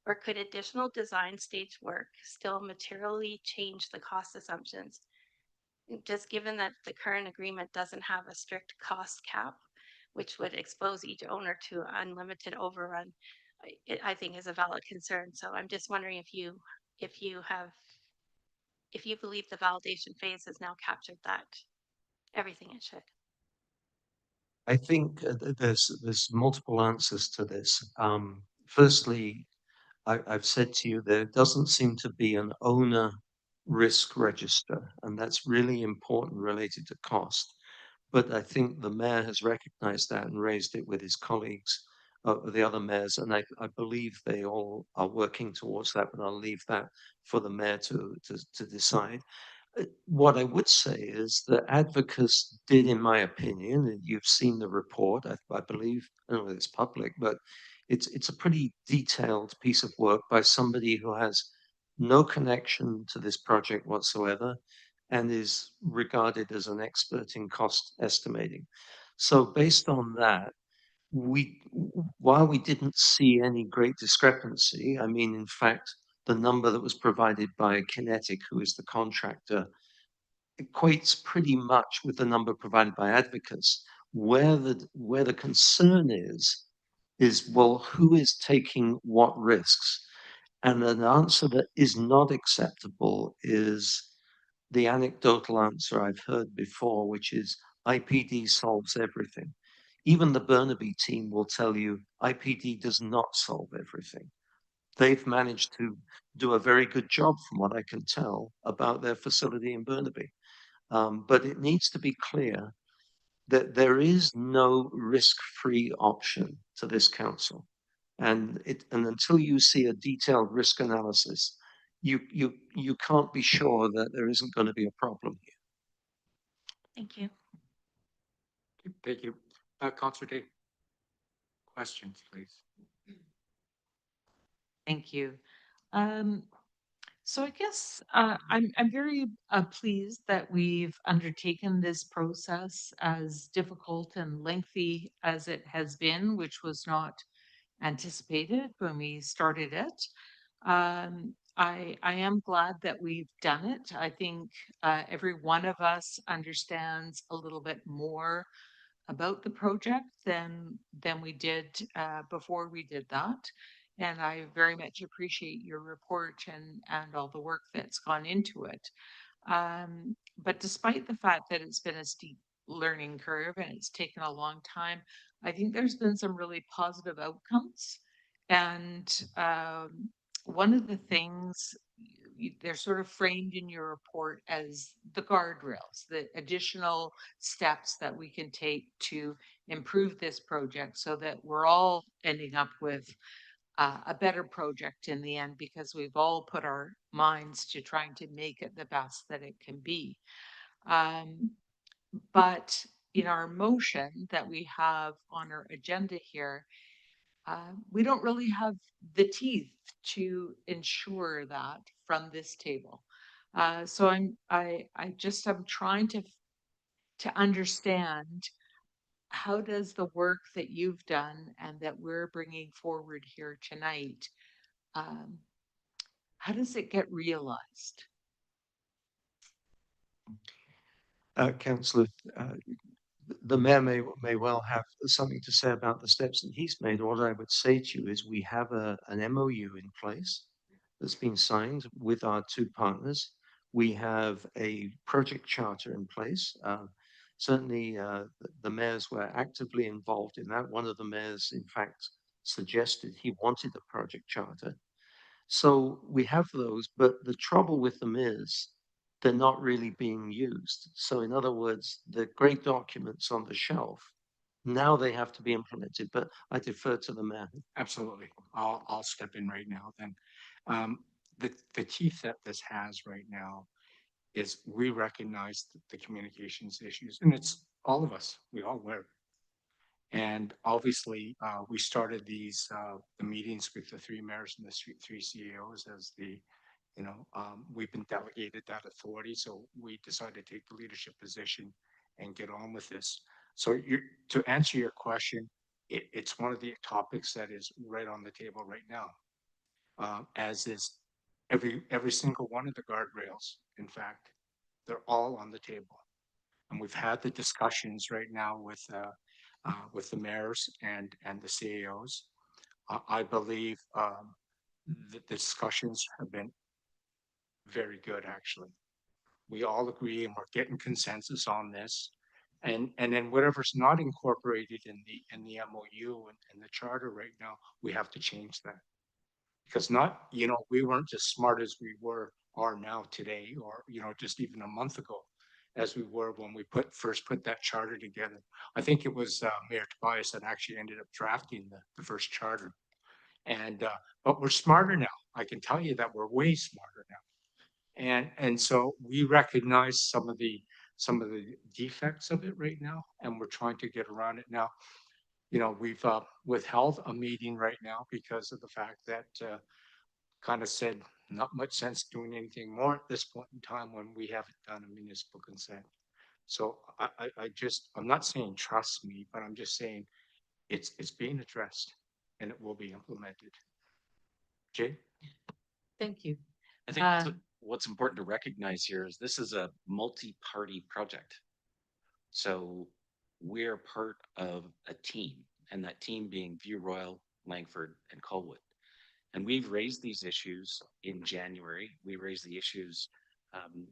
Or could additional design stage work still materially change the cost assumptions? Just given that the current agreement doesn't have a strict cost cap, which would expose each owner to unlimited overrun, I think is a valid concern. So I'm just wondering if you believe the validation phase has now captured that everything it should. I think there's multiple answers to this. Firstly, I've said to you, there doesn't seem to be an owner risk register, and that's really important related to cost. But I think the mayor has recognized that and raised it with his colleagues, the other mayors, and I believe they all are working towards that, but I'll leave that for the mayor to decide. What I would say is that advocates did, in my opinion, and you've seen the report, I believe, I don't know if it's public, but it's a pretty detailed piece of work by somebody who has no connection to this project whatsoever and is regarded as an expert in cost estimating. So based on that, while we didn't see any great discrepancy, I mean, in fact, the number that was provided by Kinetic, who is the contractor, equates pretty much with the number provided by advocates. Where the concern is, well, who is taking what risks? And an answer that is not acceptable is the anecdotal answer I've heard before, which is IPD solves everything. Even the Burnaby team will tell you IPD does not solve everything. They've managed to do a very good job, from what I can tell, about their facility in Burnaby. But it needs to be clear that there is no risk-free option to this council. And until you see a detailed risk analysis, you can't be sure that there isn't going to be a problem here. Thank you. Thank you. Councillor Day. Questions, please. Thank you. So I guess I'm very pleased that we've undertaken this process, as difficult and lengthy as it has been, which was not anticipated when we started it. I am glad that we've done it. I think every one of us understands a little bit more about the project than we did before we did that. And I very much appreciate your report and all the work that's gone into it. But despite the fact that it's been a steep learning curve and it's taken a long time, I think there's been some really positive outcomes. And one of the things they're sort of framed in your report as the guardrails, the additional steps that we can take to improve this project so that we're all ending up with a better project in the end, because we've all put our minds to trying to make it the best that it can be. But in our motion that we have on our agenda here, we don't really have the teeth to ensure that from this table. So I'm trying to understand, how does the work that you've done and that we're bringing forward here tonight, um, how does it get realized? Councillor, the mayor may well have something to say about the steps that he's made. What I would say to you is we have an MOU in place that's been signed with our two partners. We have a project charter in place. Certainly, the mayors were actively involved in that. One of the mayors, in fact, suggested he wanted a project charter. So we have those, but the trouble with them is they're not really being used. So in other words, the great documents on the shelf, now they have to be implemented, but I defer to the mayor. Absolutely. I'll step in right now then. The teeth that this has right now is we recognize the communications issues, and it's all of us. We all were. And obviously, we started the meetings with the three mayors and the three CEOs as we've been delegated that authority. So we decided to take the leadership position and get on with this. So to answer your question, it's one of the topics that is right on the table right now, as is every single one of the guardrails. In fact, they're all on the table. And we've had the discussions right now with the mayors and the CEOs. I believe the discussions have been very good, actually. We all agree and we're getting consensus on this. And then whatever's not incorporated in the MOU and the charter right now, we have to change that. Because not, we weren't as smart as we are now today, or, just even a month ago, as we were when we first put that charter together. I think it was Mayor Tobias that actually ended up drafting the first charter. And, but we're smarter now. I can tell you that we're way smarter now. And so we recognize some of the defects of it right now, and we're trying to get around it now. We've withheld a meeting right now because of the fact that kind of said not much sense doing anything more at this point in time when we haven't done a municipal consent. So I'm not saying trust me, but I'm just saying it's being addressed and it will be implemented. Jay? Thank you. I think Uh, what's important to recognize here is this is a multi-party project. So we're part of a team, and that team being View Royal, Langford, and Colwood. And we've raised these issues in January. We raised the issues,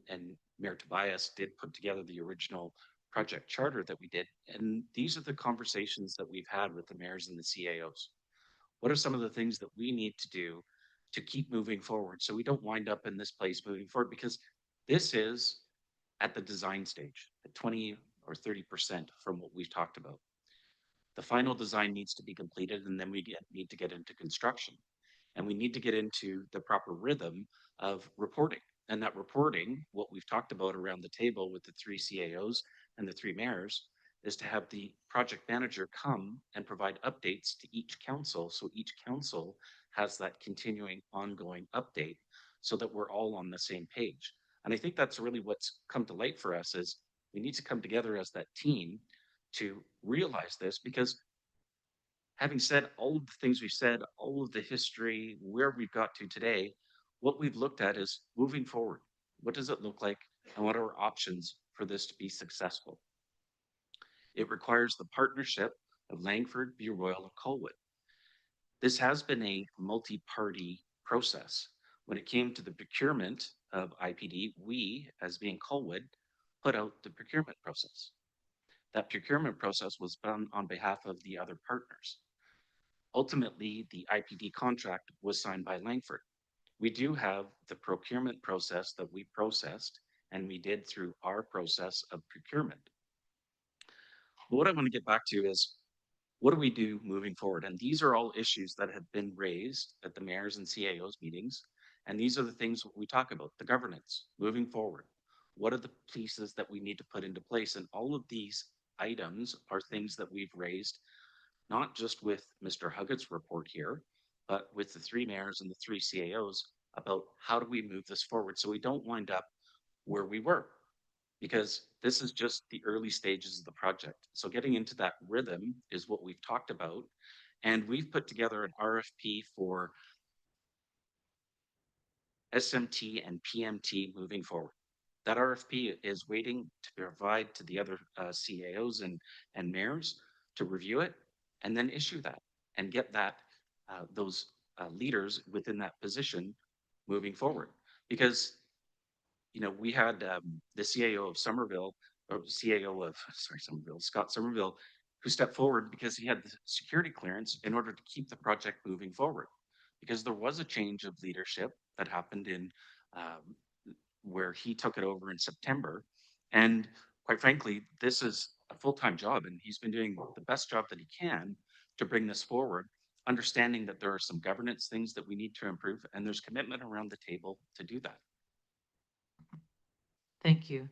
and Mayor Tobias did put together the original project charter that we did. And these are the conversations that we've had with the mayors and the CAOs. What are some of the things that we need to do to keep moving forward so we don't wind up in this place moving forward? Because this is at the design stage, at 20 or 30% from what we've talked about. The final design needs to be completed, and then we need to get into construction. And we need to get into the proper rhythm of reporting. And that reporting, what we've talked about around the table with the 3 CAOs and the 3 mayors, is to have the project manager come and provide updates to each council. So each council has that continuing ongoing update so that we're all on the same page. And I think that's really what's come to light for us is we need to come together as that team to realize this, because having said all of the things we've said, all of the history, where we've got to today, what we've looked at is moving forward. What does it look like? And what are our options for this to be successful? It requires the partnership of Langford, View Royal, and Colwood. This has been a multi-party process. When it came to the procurement of IPD, we, as being Colwood, put out the procurement process. That procurement process was done on behalf of the other partners. Ultimately, the IPD contract was signed by Langford. We do have the procurement process that we processed, and we did through our process of procurement. But what I want to get back to is, what do we do moving forward? And these are all issues that have been raised at the mayors and CAOs meetings. And these are the things we talk about, the governance moving forward. What are the pieces that we need to put into place? And all of these items are things that we've raised, not just with Mr. Huggett's report here, but with the 3 mayors and the 3 CAOs about how do we move this forward so we don't wind up where we were, because this is just the early stages of the project. So getting into that rhythm is what we've talked about. And we've put together an RFP for SMT and PMT moving forward. That RFP is waiting to provide to the other CAOs and mayors to review it and then issue that and get that those leaders within that position moving forward. Because we had the CAO of Somerville, or CAO of Somerville, Scott Somerville, who stepped forward because he had the security clearance in order to keep the project moving forward. Because there was a change of leadership that happened in where he took it over in September. And quite frankly, this is a full-time job, and he's been doing the best job that he can to bring this forward, understanding that there are some governance things that we need to improve, and there's commitment around the table to do that. Thank you.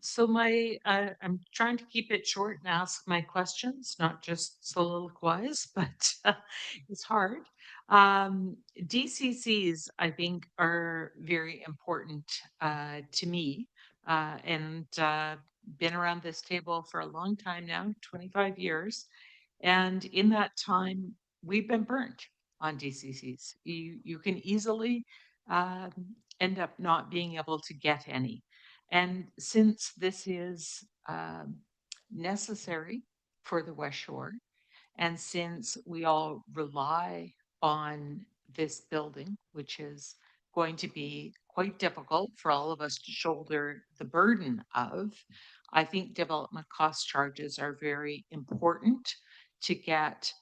So I'm trying to keep it short and ask my questions, not just soliloquize, but it's hard. DCCs, I think, are very important to me, and been around this table for a long time now, 25 years. And in that time, we've been burnt on DCCs. You can easily um, end up not being able to get any. And since this is necessary for the West Shore, and since we all rely on this building, which is going to be quite difficult for all of us to shoulder the burden of, I think development cost charges are very important to get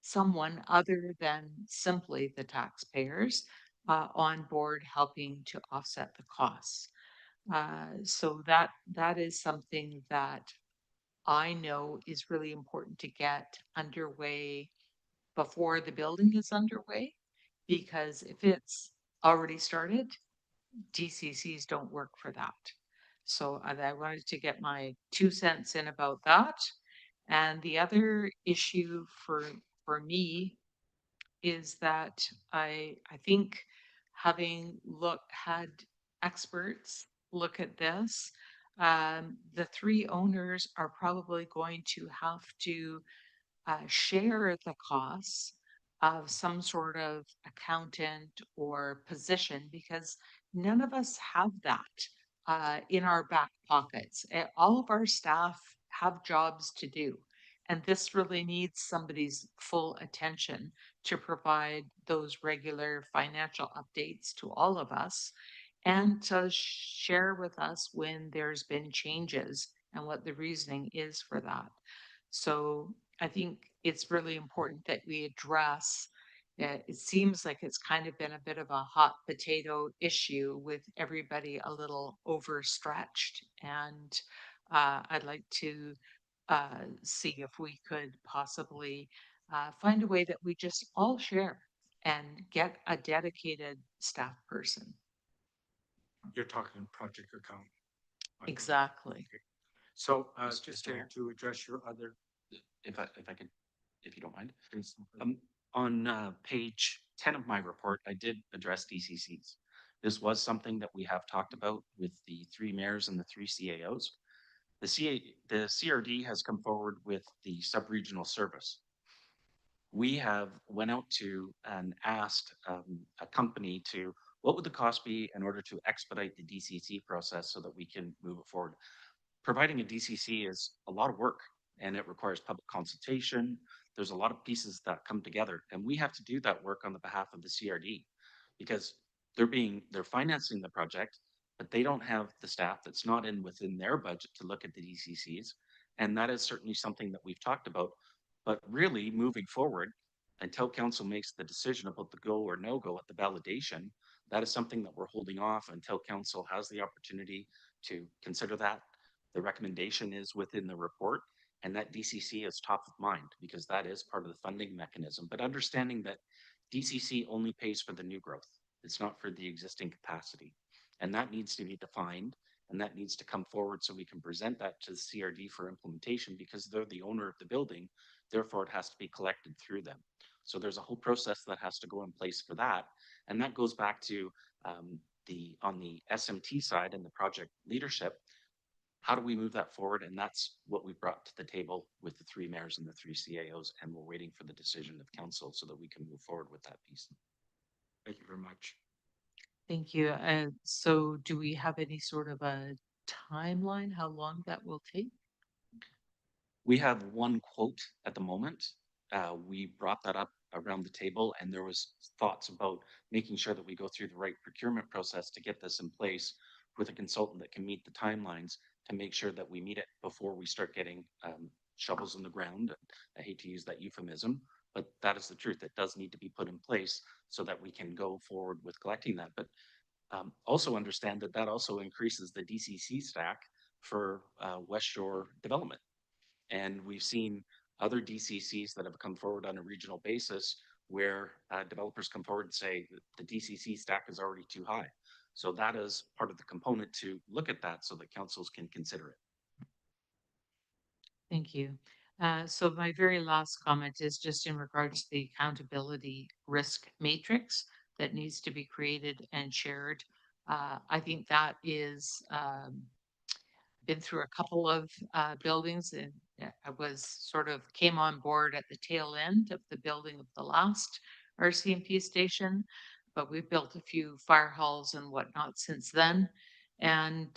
someone other than simply the taxpayers on board helping to offset the costs. So that is something that I know is really important to get underway before the building is underway, because if it's already started, DCCs don't work for that. So I wanted to get my 2 cents in about that. And the other issue for me is that I think having had experts look at this, the three owners are probably going to have to share the costs of some sort of accountant or position, because none of us have that in our back pockets. All of our staff have jobs to do. And this really needs somebody's full attention to provide those regular financial updates to all of us and to share with us when there's been changes and what the reasoning is for that. So I think it's really important that we address. It seems like it's kind of been a bit of a hot potato issue with everybody a little overstretched. And I'd like to see if we could possibly find a way that we just all share and get a dedicated staff person. You're talking project account. I think. Exactly. Okay. So, Mr. just Mayor? to address your other. If I could, if you don't mind. please. On page 10 of my report, I did address DCCs. This was something that we have talked about with the three mayors and the three CAOs. The CRD has come forward with the sub-regional service. We have went out to and asked a company to, what would the cost be in order to expedite the DCC process so that we can move it forward? Providing a DCC is a lot of work and it requires public consultation. There's a lot of pieces that come together, and we have to do that work on the behalf of the CRD because they're financing the project, but they don't have the staff that's not within their budget to look at the DCCs. And that is certainly something that we've talked about. But really moving forward, until council makes the decision about the go or no go at the validation, that is something that we're holding off until council has the opportunity to consider that. The recommendation is within the report, and that DCC is top of mind because that is part of the funding mechanism. But understanding that DCC only pays for the new growth, it's not for the existing capacity. And that needs to be defined and that needs to come forward so we can present that to the CRD for implementation because they're the owner of the building. Therefore, it has to be collected through them. So there's a whole process that has to go in place for that. And that goes back to on the SMT side and the project leadership. How do we move that forward? And that's what we brought to the table with the three mayors and the three CAOs. And we're waiting for the decision of council so that we can move forward with that piece. Thank you very much. Thank you. So do we have any sort of a timeline, how long that will take? We have one quote at the moment. We brought that up around the table and there was thoughts about making sure that we go through the right procurement process to get this in place with a consultant that can meet the timelines to make sure that we meet it before we start getting shovels in the ground. I hate to use that euphemism, but that is the truth. It does need to be put in place so that we can go forward with collecting that. But also understand that that also increases the DCC stack for West Shore development. And we've seen other DCCs that have come forward on a regional basis where developers come forward and say the DCC stack is already too high. So that is part of the component to look at that so that councils can consider it. Thank you. So my very last comment is just in regards to the accountability risk matrix that needs to be created and shared. I think that is been through a couple of buildings, and I was sort of came on board at the tail end of the building of the last RCMP station, but we've built a few fire halls and whatnot since then. And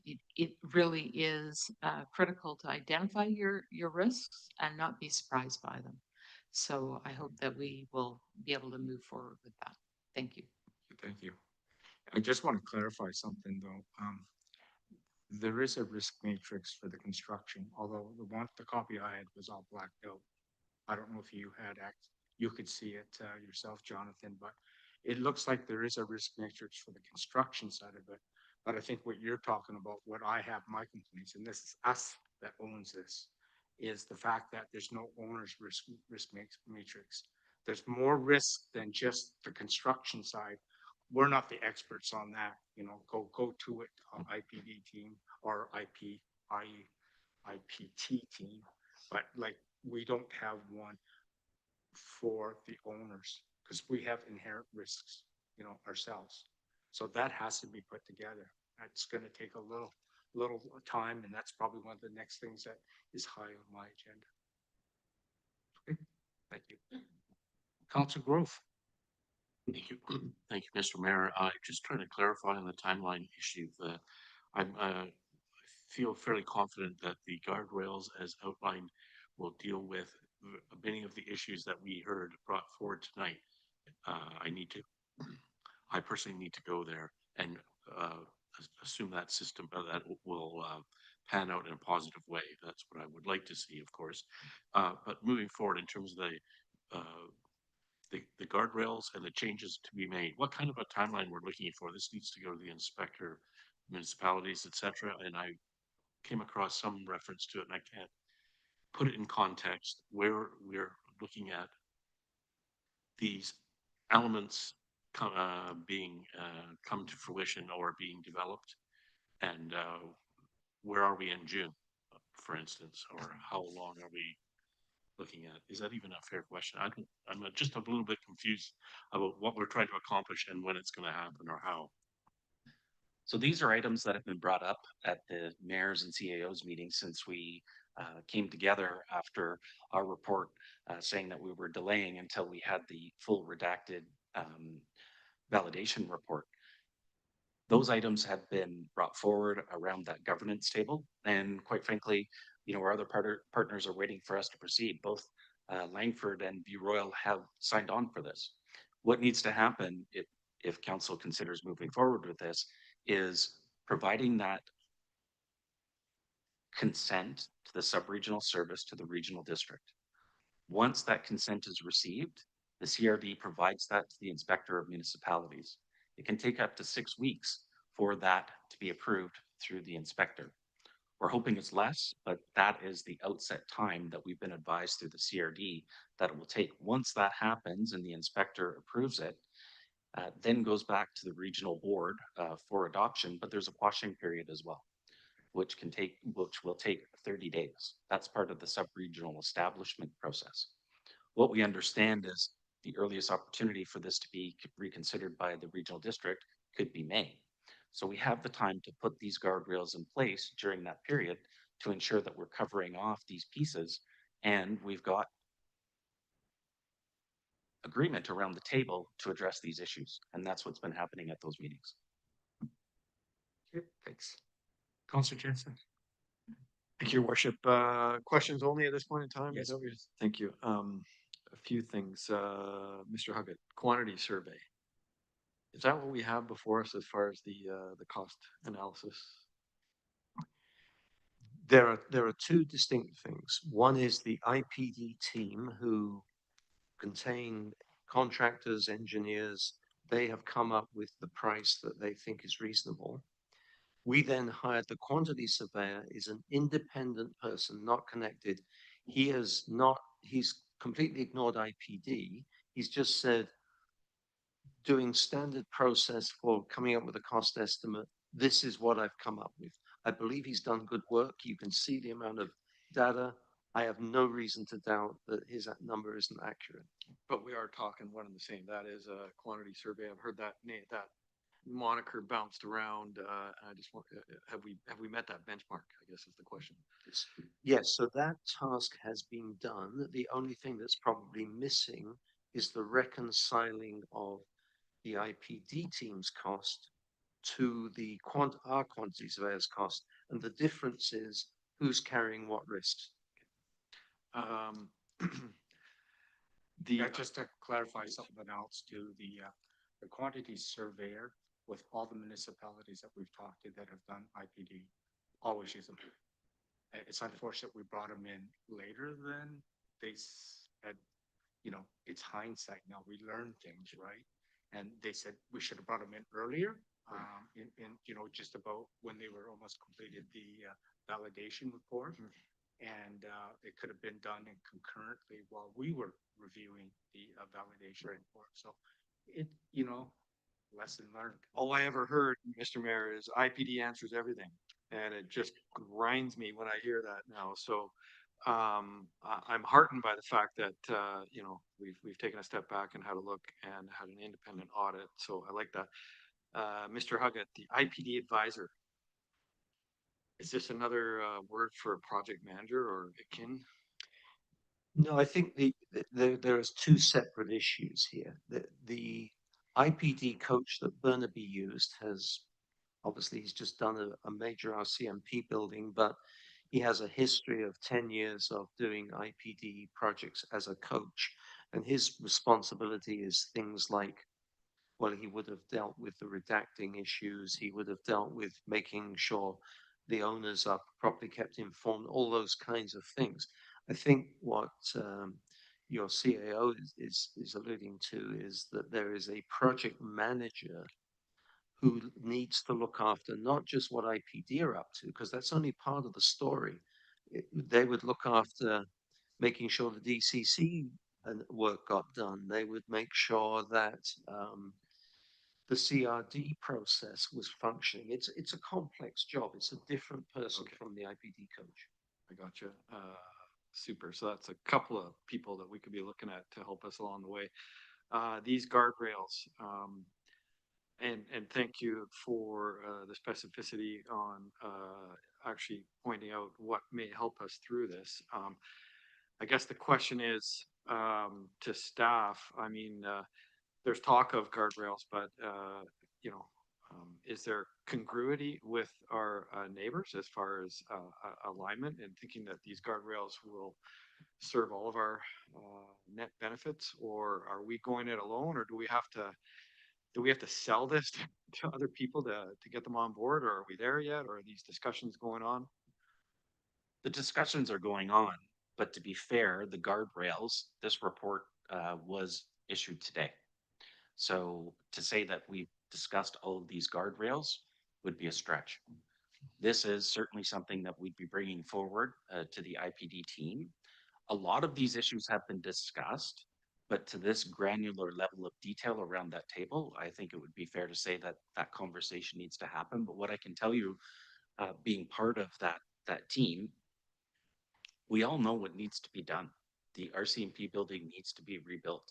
it really is critical to identify your risks and not be surprised by them. So I hope that we will be able to move forward with that. Thank you. Thank you. I just want to clarify something though. there is a risk matrix for the construction, although the copy I had was all blacked out. I don't know if you had you could see it yourself, Jonathan, but it looks like there is a risk matrix for the construction side of it. But I think what you're talking about, what I have my complaints, and this is us that owns this, is the fact that there's no owner's matrix. There's more risk than just the construction side. We're not the experts on that, go to it, IPD team or IPT team, but like, we don't have one for the owners because we have inherent risks, ourselves. So that has to be put together. That's going to take a little time, and that's probably one of the next things that is high on my agenda. Okay, thank you. Council Growth. Thank you. Thank you, Mr. Mayor. Just trying to clarify on the timeline issue. I feel fairly confident that the guardrails as outlined will deal with many of the issues that we heard brought forward tonight. I personally need to go there and assume that system that will pan out in a positive way. That's what I would like to see, of course. But moving forward in terms of the guardrails and the changes to be made, what kind of a timeline we're looking for? This needs to go to the inspector, municipalities, etc. And I came across some reference to it, and I can't put it in context where we're looking at these elements being come to fruition or being developed, and where are we in June, for instance, or how long are we looking at? Is that even a fair question? I'm just a little bit confused about what we're trying to accomplish and when it's going to happen or how. So these are items that have been brought up at the mayors and CAOs meetings since we came together after our report saying that we were delaying until we had the full redacted validation report. Those items have been brought forward around that governance table, and quite frankly, our other partners are waiting for us to proceed. Both Langford and View Royal have signed on for this. What needs to happen if council considers moving forward with this is providing that consent to the sub-regional service to the regional district. Once that consent is received, the CRD provides that to the inspector of municipalities. It can take up to 6 weeks for that to be approved through the inspector. We're hoping it's less, but that is the outset time that we've been advised through the CRD that it will take. Once that happens and the inspector approves it, then goes back to the regional board for adoption, but there's a quashing period as well, which will take 30 days. That's part of the sub-regional establishment process. What we understand is the earliest opportunity for this to be reconsidered by the regional district could be May. So we have the time to put these guardrails in place during that period to ensure that we're covering off these pieces, and we've got agreement around the table to address these issues. And that's what's been happening at those meetings. Okay, thanks. Councilor Jensen. Thank you, Your Worship. Questions only at this point in time? Yes, please. Thank you. A few things. Mr. Huggett, quantity survey. Is that what we have before us as far as the cost analysis? There are two distinct things. One is the IPD team, who contain contractors, engineers. They have come up with the price that they think is reasonable. We then hired the quantity surveyor, is an independent person, not connected. He's completely ignored IPD. He's just said, doing standard process for coming up with a cost estimate, this is what I've come up with. I believe he's done good work. You can see the amount of data. I have no reason to doubt that his number isn't accurate. But we are talking one and the same. That is a quantity survey. I've heard that moniker bounced around. I just want, have we met that benchmark, I guess is the question. Yes, so that task has been done. The only thing that's probably missing is the reconciling of the IPD team's cost to the our quantity surveyor's cost, and the difference is who's carrying what risks. Just to clarify something else to the quantity surveyor with all the municipalities that we've talked to that have done IPD. always use them. It's unfortunate we brought them in later than they said, you know, it's hindsight now, we learn things, right? And they said we should have brought them in earlier, you know, just about when they were almost completed the validation report. And it could have been done in concurrently while we were reviewing the validation report. So it, you know, lesson learned. All I ever heard, Mr. Mayor, is IPD answers everything. And it just grinds me when I hear that now. So I'm heartened by the fact that, you know, we've taken a step back and had a look and had an independent audit. So I like that. Mr. Huggett, the IPD advisor. Is this another word for a project manager or akin? No, I think there is two separate issues here. The IPD coach that Burnaby used has obviously he's just done a major RCMP building, but he has a history of 10 years of doing IPD projects as a coach. And his responsibility is things like, well, he would have dealt with the redacting issues, he would have dealt with making sure the owners are properly kept informed, all those kinds of things. I think what your CAO is alluding to is that there is a project manager who needs to look after not just what IPD are up to, because that's only part of the story. They would look after making sure the DCC work got done. They would make sure that the CRD process was functioning. It's a complex job. It's a different person from the IPD coach. I gotcha. Super. So that's a couple of people that we could be looking at to help us along the way. These guardrails, and thank you for the specificity on actually pointing out what may help us through this. I guess the question is to staff. I mean, there's talk of guardrails, but you know, is there congruity with our neighbors as far as alignment and thinking that these guardrails will serve all of our net benefits, or are we going it alone, or do we have to sell this to other people to get them on board, or are we there yet, or are these discussions going on? The discussions are going on, but to be fair, the guardrails, this report was issued today. So to say that we've discussed all of these guardrails would be a stretch. This is certainly something that we'd be bringing forward to the IPD team. A lot of these issues have been discussed, but to this granular level of detail around that table, I think it would be fair to say that that conversation needs to happen. But what I can tell you, being part of that team, we all know what needs to be done. The RCMP building needs to be rebuilt.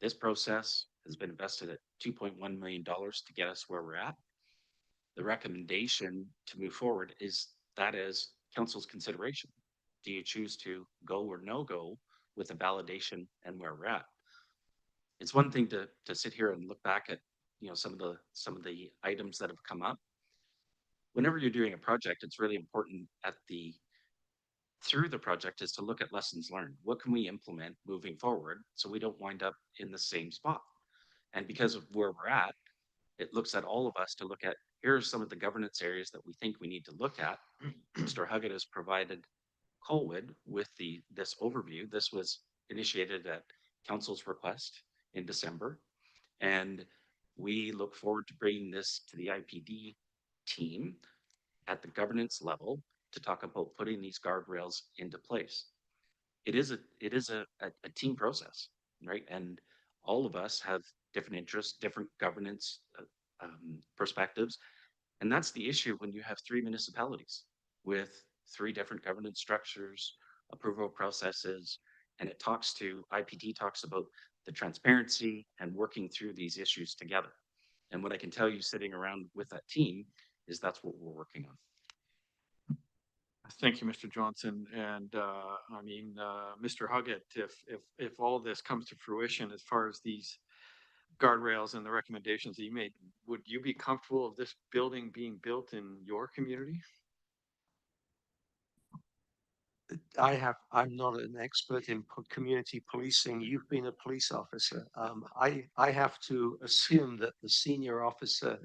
This process has been invested at $2.1 million to get us where we're at. The recommendation to move forward is that is council's consideration. Do you choose to go or no go with the validation and where we're at? It's one thing to sit here and look back at, you know, some of the items that have come up. Whenever you're doing a project, it's really important through the project is to look at lessons learned. What can we implement moving forward so we don't wind up in the same spot? And because of where we're at, it looks at all of us to look at, here are some of the governance areas that we think we need to look at. Mr. Huggett has provided Colwood with this overview. This was initiated at council's request in December. And we look forward to bringing this to the IPD team at the governance level to talk about putting these guardrails into place. It is a team process, right? And all of us have different interests, different governance perspectives. And that's the issue when you have three municipalities with three different governance structures, approval processes, and IPD talks about the transparency and working through these issues together. And what I can tell you sitting around with that team is that's what we're working on. Thank you, Mr. Johnson. And I mean, Mr. Huggett, if all of this comes to fruition as far as these guardrails and the recommendations that you made, would you be comfortable of this building being built in your community? I'm not an expert in community policing. You've been a police officer. I have to assume that the senior officer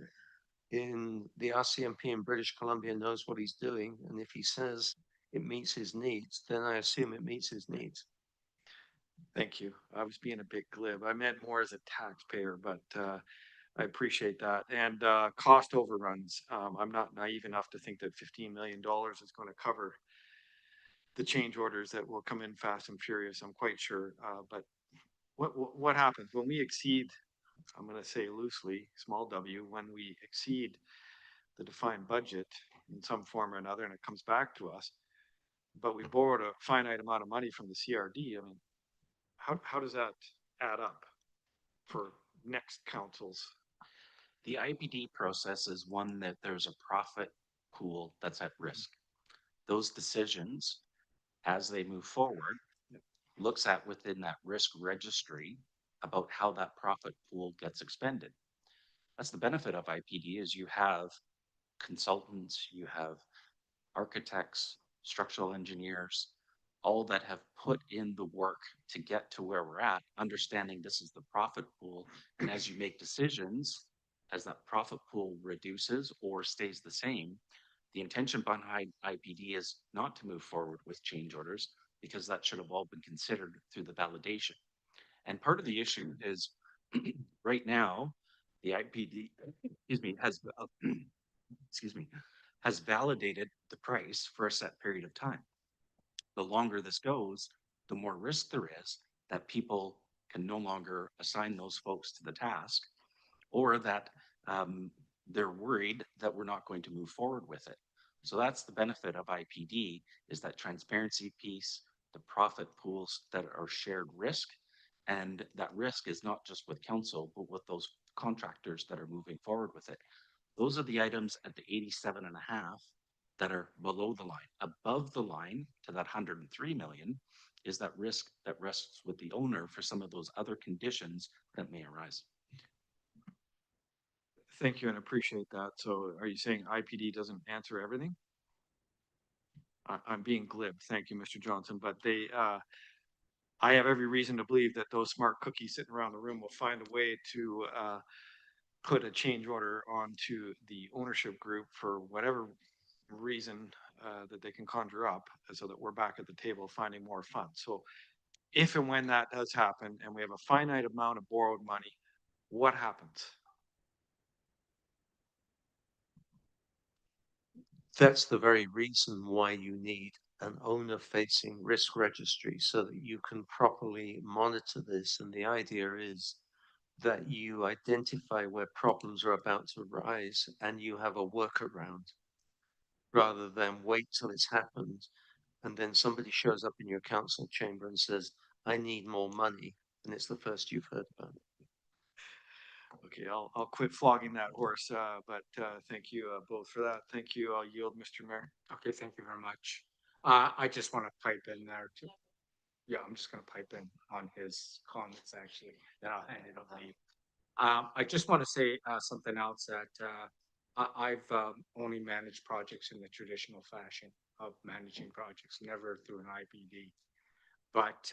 in the RCMP in British Columbia knows what he's doing, and if he says it meets his needs, then I assume it meets his needs. Thank you. I was being a bit glib. I meant more as a taxpayer, but I appreciate that. And cost overruns. I'm not naive enough to think that $15 million is going to cover the change orders that will come in fast and furious. I'm quite sure. But what happens when we exceed, I'm going to say loosely, small w, when we exceed the defined budget in some form or another and it comes back to us, but we borrowed a finite amount of money from the CRD? I mean, how does that add up for next councils? The IPD process is one that there's a profit pool that's at risk. Those decisions, as they move forward, looks at within that risk registry about how that profit pool gets expended. That's the benefit of IPD is you have consultants, you have architects, structural engineers, all that have put in the work to get to where we're at, understanding this is the profit pool. And as you make decisions, as that profit pool reduces or stays the same, the intention behind IPD is not to move forward with change orders because that should have all been considered through the validation. And part of the issue is right now, the IPD, excuse me, has excuse me, has validated the price for a set period of time. The longer this goes, the more risk there is that people can no longer assign those folks to the task, or that they're worried that we're not going to move forward with it. So that's the benefit of IPD, is that transparency piece, the profit pools that are shared risk, and that risk is not just with council, but with those contractors that are moving forward with it. Those are the items at the 87.5 that are below the line. Above the line to that 103 million is that risk that rests with the owner for some of those other conditions that may arise. Thank you and appreciate that. So are you saying IPD doesn't answer everything? I'm being glib. Thank you, Mr. Johnson, but I have every reason to believe that those smart cookies sitting around the room will find a way to put a change order onto the ownership group for whatever reason that they can conjure up, so that we're back at the table finding more funds. So if and when that does happen and we have a finite amount of borrowed money, what happens? That's the very reason why you need an owner-facing risk registry so that you can properly monitor this. And the idea is that you identify where problems are about to arise and you have a workaround rather than wait till it's happened and then somebody shows up in your council chamber and says, I need more money, and it's the first you've heard about it. Okay, I'll quit flogging that horse, but thank you both for that. Thank you. I'll yield, Mr. Mayor. Okay, thank you very much. I just want to pipe in there too. Yeah, I'm just going to pipe in on his comments actually, then I'll hand it over to you. I just want to say something else that I've only managed projects in the traditional fashion of managing projects, never through an IPD. But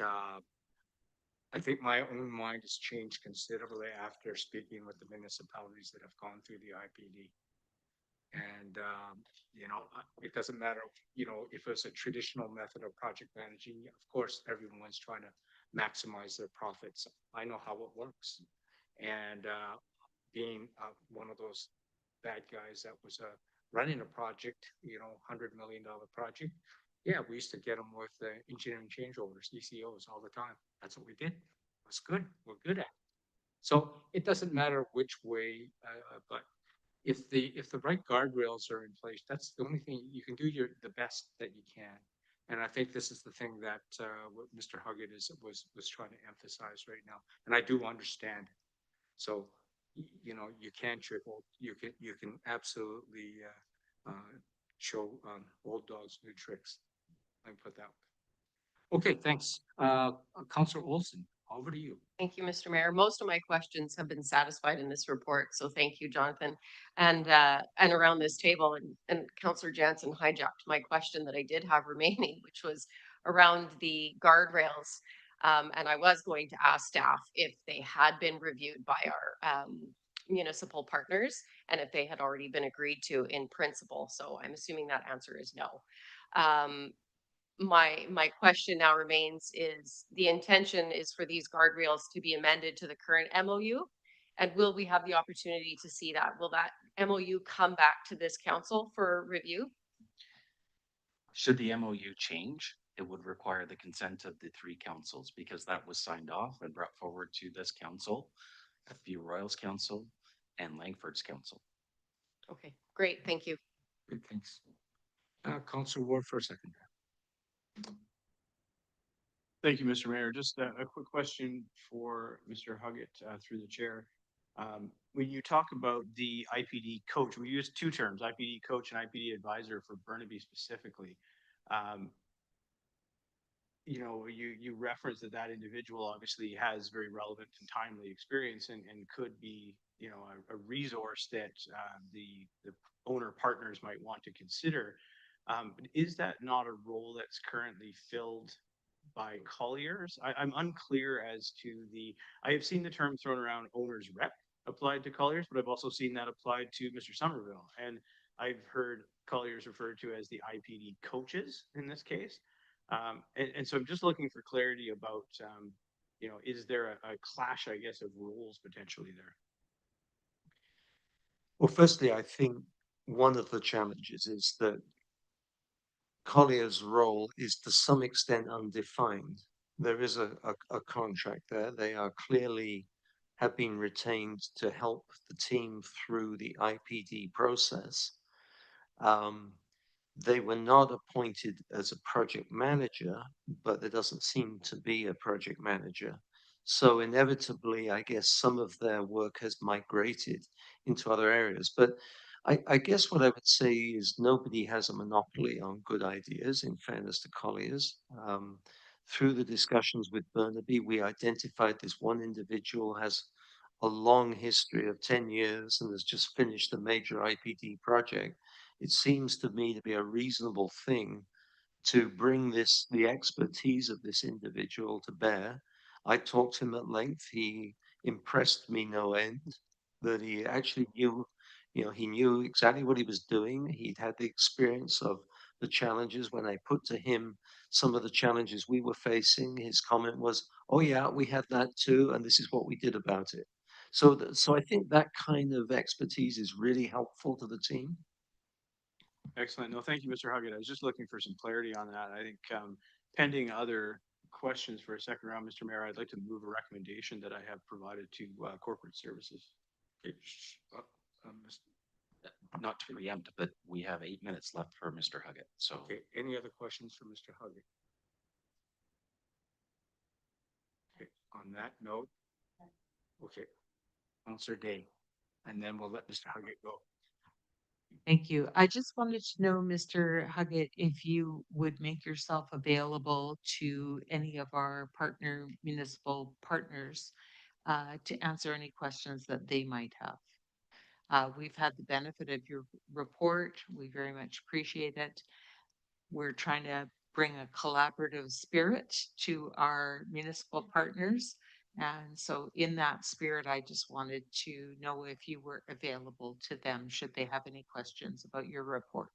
I think my own mind has changed considerably after speaking with the municipalities that have gone through the IPD. And, you know, it doesn't matter, you know, if it's a traditional method of project managing, of course, everyone's trying to maximize their profits. I know how it works. And being one of those bad guys that was running a project, you know, $100 million project. Yeah, we used to get them with engineering change orders, ECOs all the time. That's what we did. It was good. We're good at it. So it doesn't matter which way, but if the right guardrails are in place, that's the only thing you can do the best that you can. And I think this is the thing that what Mr. Huggett was trying to emphasize right now. And I do understand. So you know, you can triple, you can absolutely show old dogs new tricks. Let me put that. Okay, thanks. Councillor Olson, over to you. Thank you, Mr. Mayor. Most of my questions have been satisfied in this report, so thank you, Jonathan. And around this table, and Councillor Jansen hijacked my question that I did have remaining, which was around the guardrails. And I was going to ask staff if they had been reviewed by our municipal partners and if they had already been agreed to in principle. So I'm assuming that answer is no. My question now remains is the intention is for these guardrails to be amended to the current MOU? And will we have the opportunity to see that? Will that MOU come back to this council for review? Should the MOU change, it would require the consent of the three councils because that was signed off and brought forward to this council, View Royals Council, and Langford's Council. Okay, great. Thank you. Good, thanks. Council Ward for a second. Thank you, Mr. Mayor. Just a quick question for Mr. Huggett through the chair. When you talk about the IPD coach, we use two terms, IPD coach and IPD advisor for Burnaby specifically. You know, you reference that individual obviously has very relevant and timely experience and could be, you know, a resource that the owner partners might want to consider. But is that not a role that's currently filled by Colliers? I'm unclear as to I have seen the term thrown around owner's rep applied to Colliers, but I've also seen that applied to Mr. Somerville. And I've heard Colliers referred to as the IPD coaches in this case. And so I'm just looking for clarity about, you know, is there a clash, I guess, of roles potentially there? Well, firstly, I think one of the challenges is that Collier's role is to some extent undefined. There is a contract there. They are clearly have been retained to help the team through the IPD process. They were not appointed as a project manager, but there doesn't seem to be a project manager. So inevitably, I guess some of their work has migrated into other areas. But I guess what I would say is nobody has a monopoly on good ideas, in fairness to Colliers. Through the discussions with Burnaby, we identified this one individual has a long history of 10 years and has just finished a major IPD project. It seems to me to be a reasonable thing to bring the expertise of this individual to bear. I talked to him at length. He impressed me no end, that he actually knew, he knew exactly what he was doing. He'd had the experience of the challenges. When I put to him some of the challenges we were facing, his comment was, "Oh yeah, we had that too, and this is what we did about it." So I think that kind of expertise is really helpful to the team. Excellent. No, thank you, Mr. Huggett. I was just looking for some clarity on that. I think pending other questions for a second round, Mr. Mayor, I'd like to move a recommendation that I have provided to corporate services. Okay, Not to preempt, but we have 8 minutes left for Mr. Huggett. So Okay, any other questions for Mr. Huggett? Okay, on that note, okay, Councillor Day, and then we'll let Mr. Huggett go. Thank you. I just wanted to know, Mr. Huggett, if you would make yourself available to any of our municipal partners to answer any questions that they might have. We've had the benefit of your report. We very much appreciate it. We're trying to bring a collaborative spirit to our municipal partners. And so in that spirit, I just wanted to know if you were available to them, should they have any questions about your report.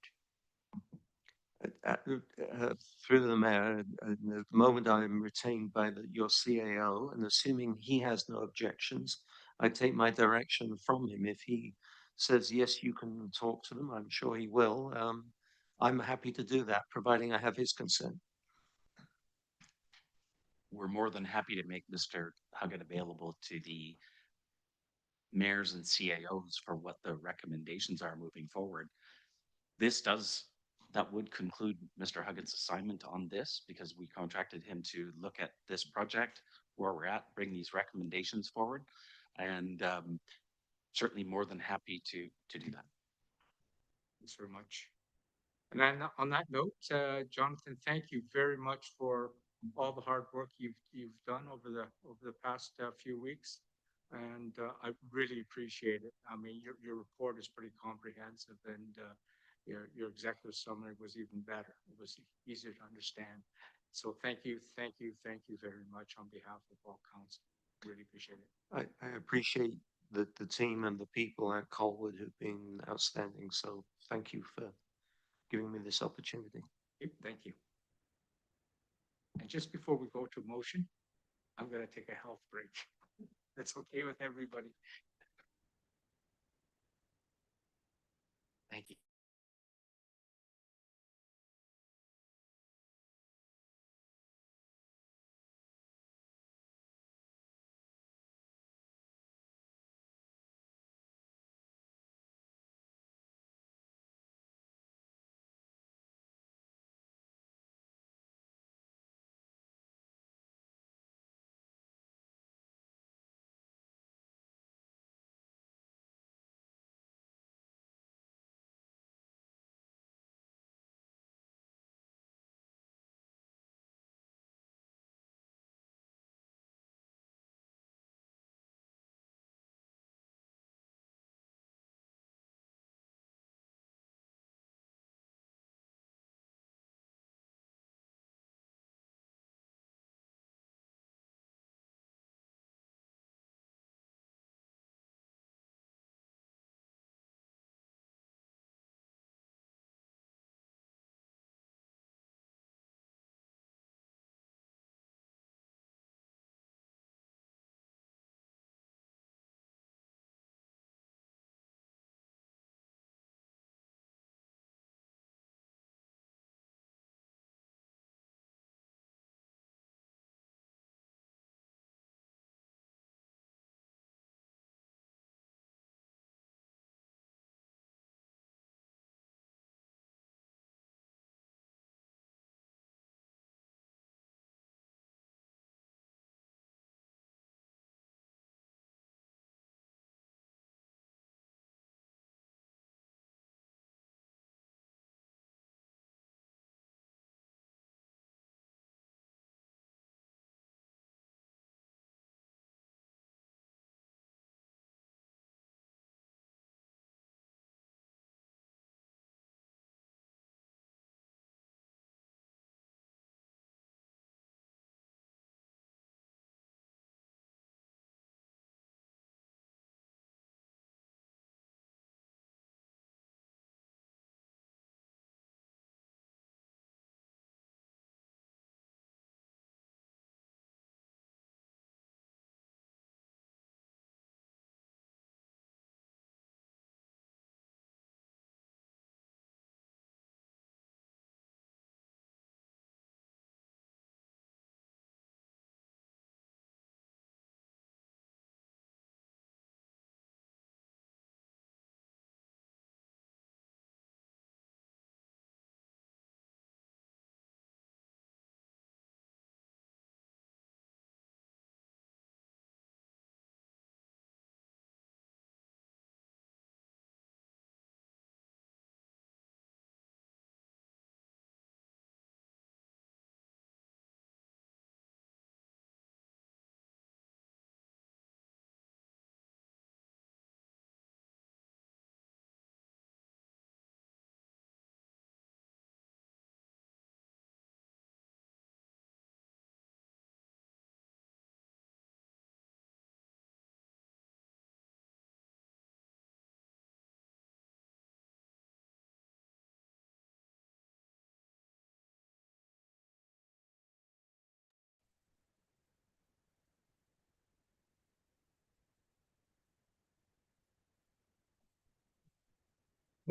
Through the mayor, at the moment I'm retained by your CAO, and assuming he has no objections, I take my direction from him. If he says, yes, you can talk to them, I'm sure he will. I'm happy to do that, providing I have his consent. we're more than happy to make Mr. Huggett available to the mayors and CAOs for what the recommendations are moving forward. That would conclude Mr. Huggett's assignment on this because we contracted him to look at this project, where we're at, bring these recommendations forward, and certainly more than happy to do that. Thanks very much. And then on that note, Jonathan, thank you very much for all the hard work you've done over the past few weeks, and I really appreciate it. I mean, your report is pretty comprehensive, and your executive summary was even better. It was easier to understand. So thank you very much on behalf of all council. Really appreciate it. I appreciate the team and the people at Colwood who've been outstanding. So thank you for giving me this opportunity. Okay, thank you. And just before we go to motion, I'm gonna take a health break. That's okay with everybody. Thank you.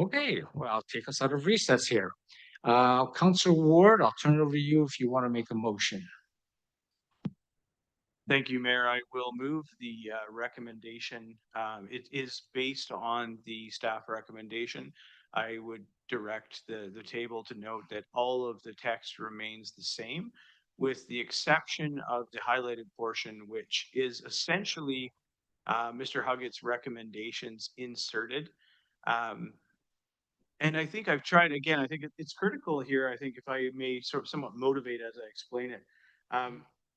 Okay, well, I'll take us out of recess here. Councillor Ward, I'll turn it over to you if you want to make a motion. Thank you, Mayor. I will move the recommendation. It is based on the staff recommendation. I would direct the table to note that all of the text remains the same, with the exception of the highlighted portion, which is essentially Mr. Huggett's recommendations inserted. And I think I've tried, again, I think it's critical here. I think if I may sort of somewhat motivate as I explain it.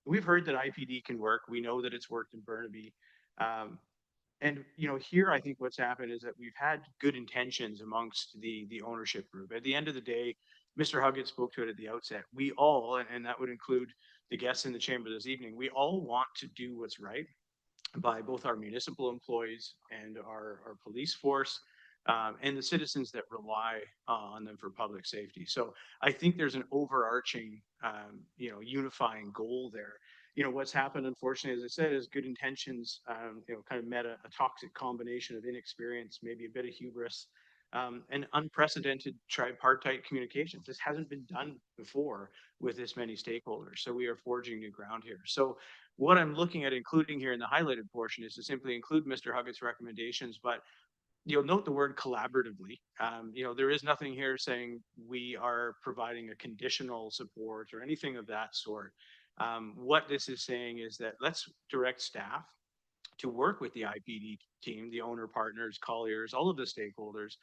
We've heard that IPD can work. We know that it's worked in Burnaby. And here I think what's happened is that we've had good intentions amongst the ownership group. At the end of the day, Mr. Huggett spoke to it at the outset. We all, and that would include the guests in the chamber this evening, we all want to do what's right. by both our municipal employees and our police force, and the citizens that rely on them for public safety. So I think there's an overarching, unifying goal there. What's happened, unfortunately, as I said, is good intentions, kind of met a toxic combination of inexperience, maybe a bit of hubris, and unprecedented tripartite communications. This hasn't been done before with this many stakeholders. So we are forging new ground here. So what I'm looking at including here in the highlighted portion is to simply include Mr. Huggett's recommendations, but you'll note the word collaboratively. There is nothing here saying we are providing a conditional support or anything of that sort. What this is saying is that let's direct staff to work with the IPD team, the owner partners, colliers, all of the stakeholders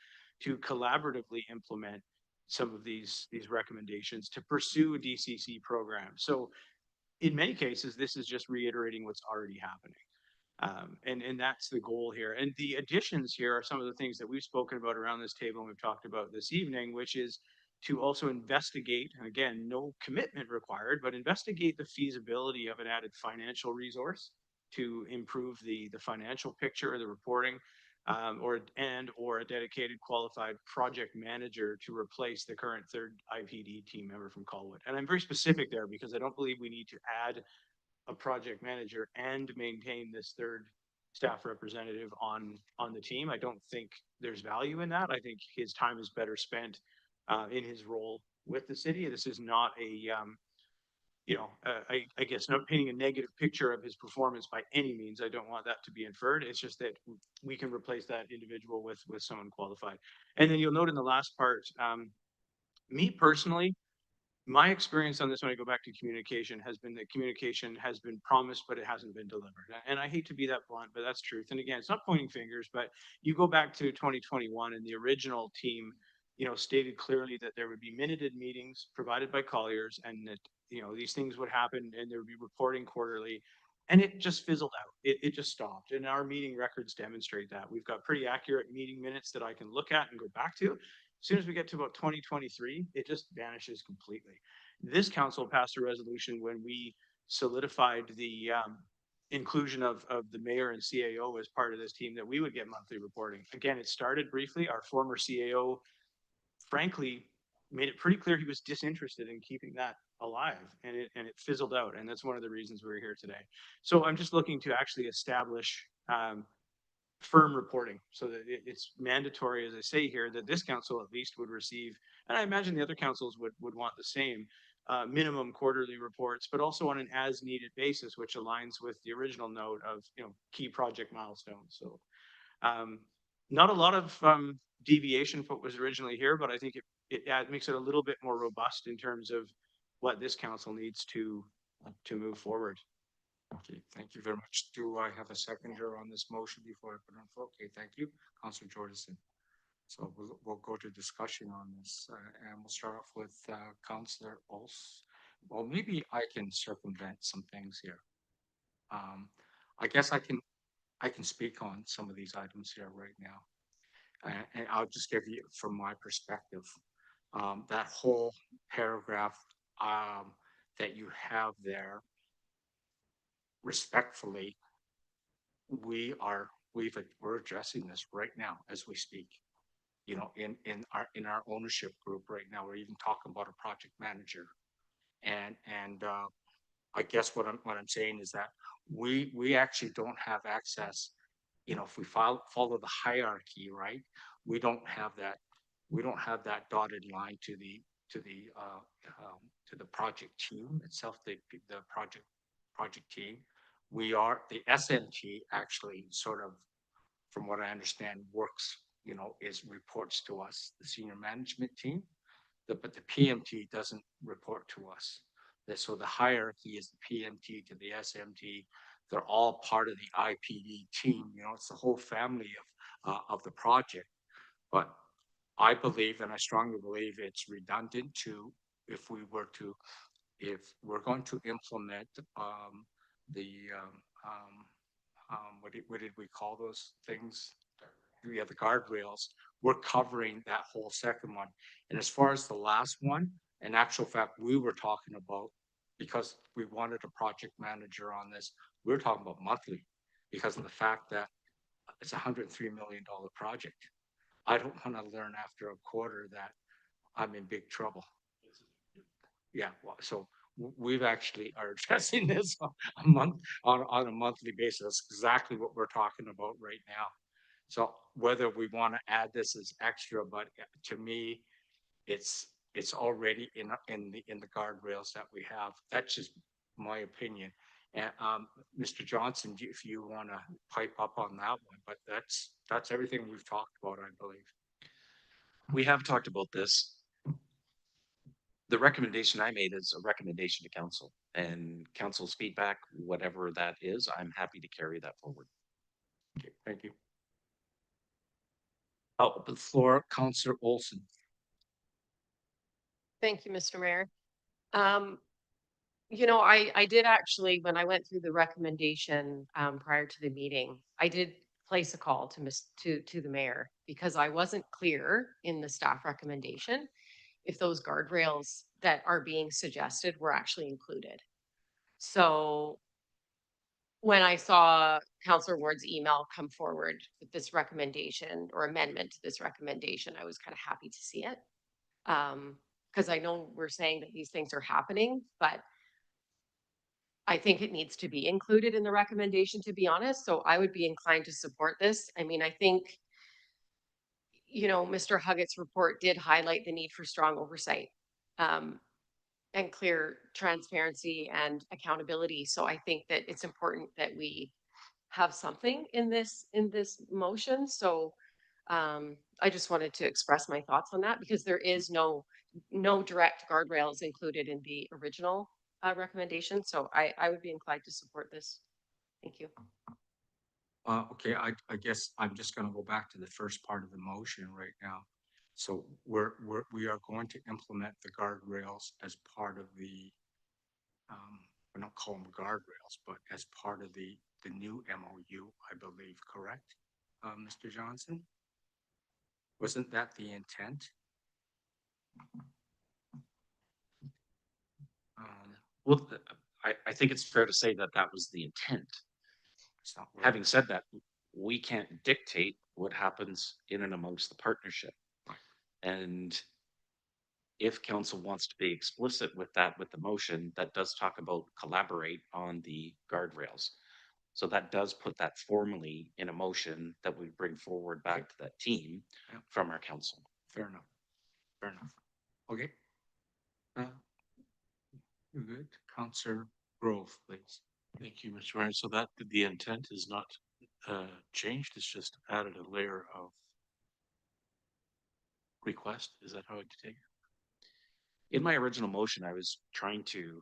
to collaboratively implement some of these recommendations to pursue a DCC program. So in many cases, this is just reiterating what's already happening. And that's the goal here. And the additions here are some of the things that we've spoken about around this table and we've talked about this evening, which is to also investigate, and again, no commitment required, but investigate the feasibility of an added financial resource to improve the financial picture of the reporting, or a dedicated qualified project manager to replace the current third IPD team member from Colwood. And I'm very specific there because I don't believe we need to add a project manager and maintain this third staff representative on the team. I don't think there's value in that. I think his time is better spent in his role with the city. This is not a I guess not painting a negative picture of his performance by any means. I don't want that to be inferred. It's just that we can replace that individual with someone qualified. And then you'll note in the last part, me personally, my experience on this, when I go back to communication, has been that communication has been promised, but it hasn't been delivered. And I hate to be that blunt, but that's truth. And again, it's not pointing fingers, but you go back to 2021 and the original team, stated clearly that there would be minuted meetings provided by colliers and that, these things would happen and there would be reporting quarterly. And it just fizzled out. It just stopped. And our meeting records demonstrate that. We've got pretty accurate meeting minutes that I can look at and go back to. As soon as we get to about 2023, it just vanishes completely. This council passed a resolution when we solidified the inclusion of the mayor and CAO as part of this team that we would get monthly reporting. Again, it started briefly. Our former CAO, frankly, made it pretty clear he was disinterested in keeping that alive, and it fizzled out. And that's one of the reasons we're here today. So I'm just looking to actually establish firm reporting so that it's mandatory, as I say here, that this council at least would receive, and I imagine the other councils would want the same, minimum quarterly reports, but also on an as needed basis, which aligns with the original note of, key project milestones. So not a lot of deviation from what was originally here, but I think it makes it a little bit more robust in terms of what this council needs to move forward. Okay, thank you very much. Do I have a seconder on this motion before I put on floor? Okay, thank you, Councilor Jordison. So we'll go to discussion on this, and we'll start off with Councilor Ols. Well, maybe I can circumvent some things here. I guess I can speak on some of these items here right now, and I'll just give you from my perspective. That whole paragraph that you have there, respectfully, we're addressing this right now as we speak. In our ownership group right now, we're even talking about a project manager, and I guess what I'm saying is that we actually don't have access. If we follow the hierarchy, right, we don't have that dotted line to the project team itself, the project team. The SMT actually sort of, from what I understand, works, is reports to us, the senior management team, but the PMT doesn't report to us. So the hierarchy is the PMT to the SMT. They're all part of the IPD team. It's the whole family of the project. But I believe, and I strongly believe, it's redundant to if we're going to implement what did we call those things? The guardrails. We're covering that whole second one. And as far as the last one, in actual fact, we were talking about, because we wanted a project manager on this, we were talking about monthly. because of the fact that it's $103 million project. I don't want to learn after a quarter that I'm in big trouble. Yeah, well, so we've actually are addressing this on a monthly basis. That's exactly what we're talking about right now. So whether we want to add this as extra, but to me, it's already in the guardrails that we have. That's just my opinion. And Mr. Johnson, if you want to pipe up on that one, but that's everything we've talked about, I believe. We have talked about this. The recommendation I made is a recommendation to council, and council's feedback, whatever that is, I'm happy to carry that forward. Okay, thank you. Out the floor, Councillor Olson. Thank you, Mr. Mayor. You know, I did actually, when I went through the recommendation prior to the meeting, I did place a call to the mayor because I wasn't clear in the staff recommendation if those guardrails that are being suggested were actually included. So when I saw Councillor Ward's email come forward with this recommendation or amendment to this recommendation, I was kind of happy to see it. Because I know we're saying that these things are happening, but I think it needs to be included in the recommendation, to be honest. So I would be inclined to support this. I mean, I think, you know, Mr. Huggett's report did highlight the need for strong oversight and clear transparency and accountability. So I think that it's important that we have something in this motion. So I just wanted to express my thoughts on that because there is no direct guardrails included in the original recommendation. So I would be inclined to support this. Thank you. Okay, I guess I'm just gonna go back to the first part of the motion right now. So we are going to implement the guardrails as part of the, we don't call them guardrails, but as part of the new MOU, I believe, correct? Mr. Johnson? Wasn't that the intent? Well, I think it's fair to say that that was the intent. It's not Having said that, we can't dictate what happens in and amongst the partnership. And if council wants to be explicit with that, with the motion, that does talk about collaborate on the guardrails. So that does put that formally in a motion that we bring forward back to that team from our council. Fair enough. Fair enough. Okay. You're good. Councillor Grove, please. Thank you, Mr. Mayor. So that the intent is not changed, it's just added a layer of request. Is that how I take it? In my original motion, I was trying to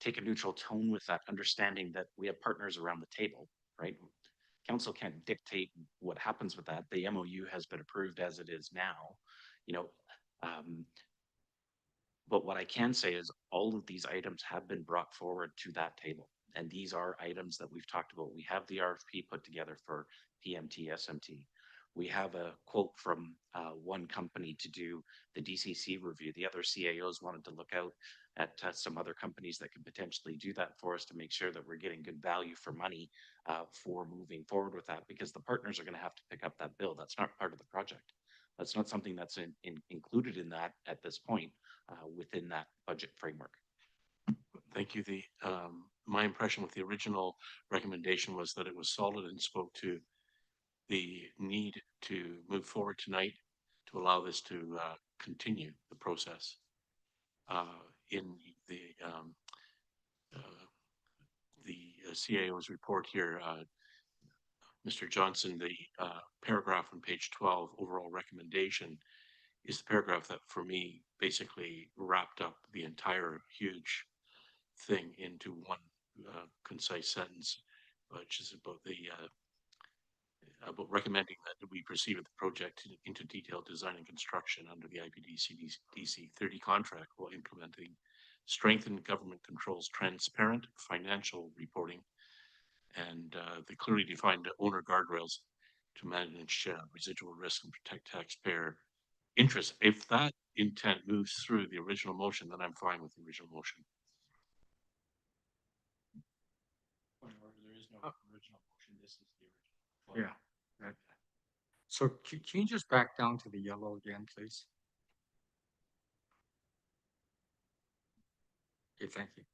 take a neutral tone with that, understanding that we have partners around the table, right? Council can't dictate what happens with that. The MOU has been approved as it is now, you know. But what I can say is all of these items have been brought forward to that table. And these are items that we've talked about. We have the RFP put together for PMT, SMT. We have a quote from one company to do the DCC review. The other CAOs wanted to look out at some other companies that could potentially do that for us to make sure that we're getting good value for money for moving forward with that, because the partners are going to have to pick up that bill. That's not part of the project. That's not something that's included in that at this point within that budget framework. Thank you. My impression with the original recommendation was that it was solid and spoke to the need to move forward tonight to allow this to continue the process. In the CAO's report here, Mr. Johnson, the paragraph on page 12, overall recommendation, is the paragraph that for me basically wrapped up the entire huge thing into one concise sentence, which is about recommending that we proceed with the project into detailed design and construction under the IPDC 30 contract while implementing strengthened government controls, transparent financial reporting, and the clearly defined owner guardrails to manage residual risk and protect taxpayer interest. If that intent moves through the original motion, then I'm fine with the original motion. There is no original motion, this is the original. Yeah. that- So can you just back down to the yellow again, please? Okay, thank you.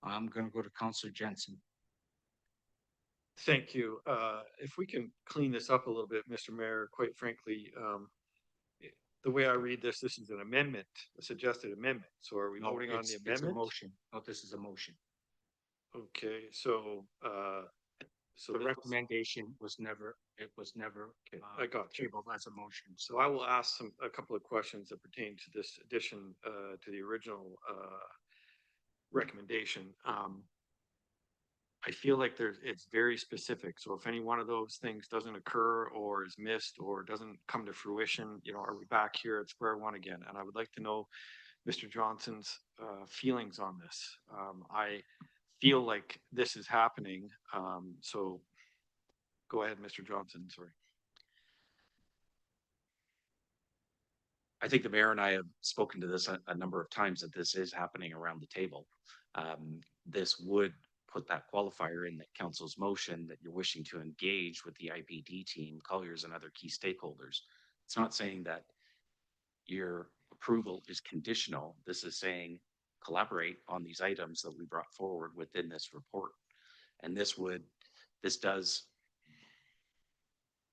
I'm gonna go to Counselor Jensen. Thank you. If we can clean this up a little bit, Mr. Mayor, quite frankly, the way I read this, this is an amendment, a suggested amendment. So are we No, voting on the it's a amendment? motion. No, this is a motion. Okay, so, so The this was- recommendation was never, Okay, I got you. tabled as a motion. So I will ask a couple of questions that pertain to this addition, to the original, recommendation. I feel like it's very specific. So if any one of those things doesn't occur or is missed or doesn't come to fruition, you know, are we back here at square one again? And I would like to know Mr. Johnson's, feelings on this. I feel like this is happening. So go ahead, Mr. Johnson, sorry. I think the mayor and I have spoken to this a number of times that this is happening around the table. This would put that qualifier in the council's motion that you're wishing to engage with the IPD team, colliers and other key stakeholders. It's not saying that your approval is conditional. This is saying collaborate on these items that we brought forward within this report. And this does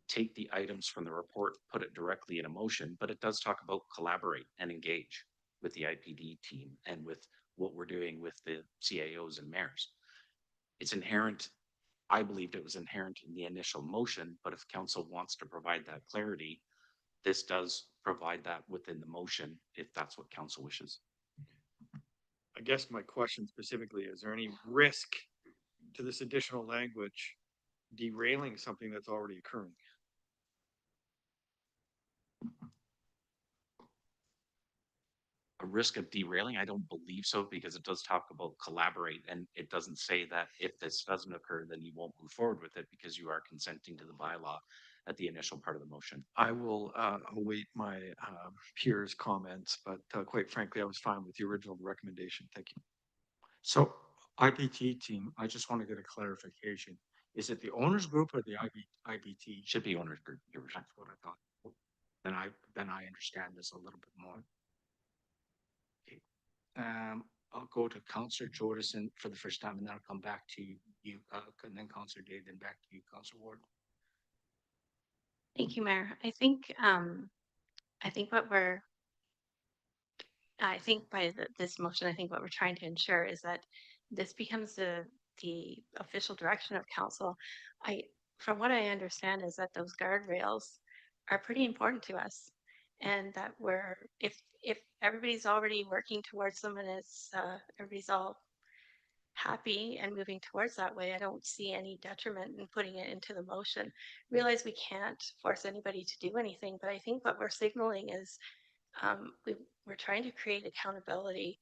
take the items from the report, put it directly in a motion, but it does talk about collaborate and engage with the IPD team and with what we're doing with the CAOs and mayors. It's inherent. I believed it was inherent in the initial motion, but if council wants to provide that clarity, this does provide that within the motion, if that's what council wishes. I guess my question specifically, is there any risk to this additional language derailing something that's already occurring? A risk of derailing? I don't believe so, because it does talk about collaborate, and it doesn't say that if this doesn't occur, then you won't move forward with it because you are consenting to the bylaw at the initial part of the motion. I will, await my, peers' comments, but, quite frankly, I was fine with the original recommendation. Thank you. So IBT team, I just want to get a clarification. Is it the owners group or the IBT? Should be owners group. That's what I thought. Then I understand this a little bit more. Okay. I'll go to Councillor Jordison for the first time, and then I'll come back to you, and then Councillor Day, then back to you, Councillor Ward. Thank you, Mayor. I think by this motion, I think what we're trying to ensure is that this becomes the official direction of council. From what I understand is that those guardrails are pretty important to us, and that if everybody's already working towards them and it's everybody's all happy and moving towards that way, I don't see any detriment in putting it into the motion. Realize we can't force anybody to do anything, but I think what we're signaling is we're trying to create accountability,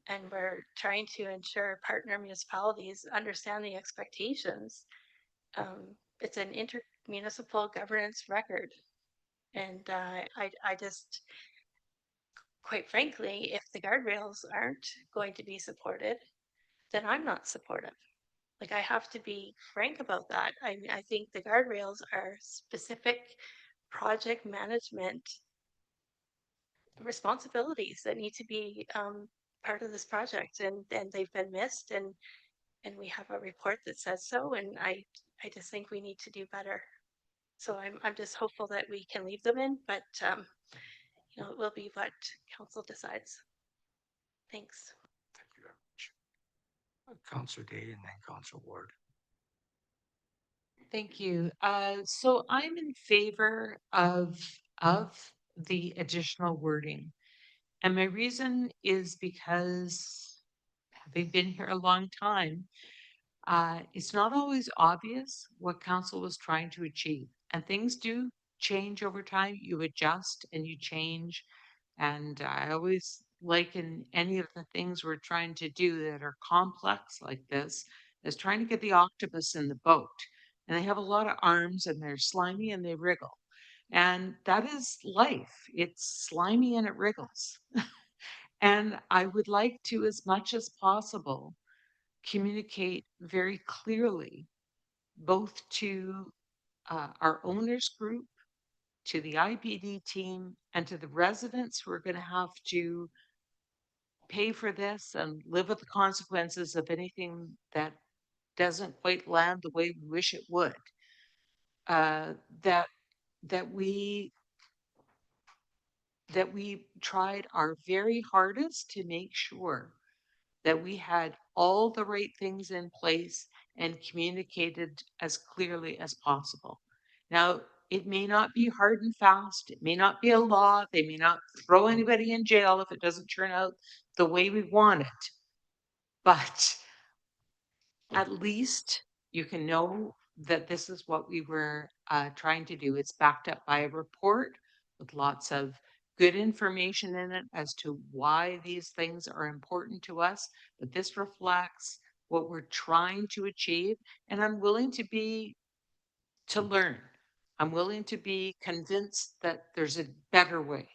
and we're trying to ensure partner municipalities understand the expectations. It's an intermunicipal governance record, and I just, quite frankly, if the guardrails aren't going to be supported, then I'm not supportive. Like, I have to be frank about that. I think the guardrails are specific project management responsibilities that need to be part of this project, and they've been missed, and we have a report that says so, and I just think we need to do better. So I'm just hopeful that we can leave them in, but you know, it will be what council decides. Thanks. Thank you very much. Councillor Day and then Councillor Ward. Thank you. So I'm in favor of the additional wording. And my reason is because, having been here a long time, it's not always obvious what council was trying to achieve. And things do change over time. You adjust and you change. And I always liken any of the things we're trying to do that are complex like this as trying to get the octopus in the boat. And they have a lot of arms and they're slimy and they wriggle. And that is life. It's slimy and it wriggles. And I would like to, as much as possible, communicate very clearly, both to our owners group, to the IPD team, and to the residents who are going to have to pay for this and live with the consequences of anything that doesn't quite land the way we wish it would. That that we tried our very hardest to make sure that we had all the right things in place and communicated as clearly as possible. Now, it may not be hard and fast. It may not be a law. They may not throw anybody in jail if it doesn't turn out the way we want it. But at least you can know that this is what we were trying to do. It's backed up by a report with lots of good information in it as to why these things are important to us. But this reflects what we're trying to achieve. And I'm willing to learn. I'm willing to be convinced that there's a better way.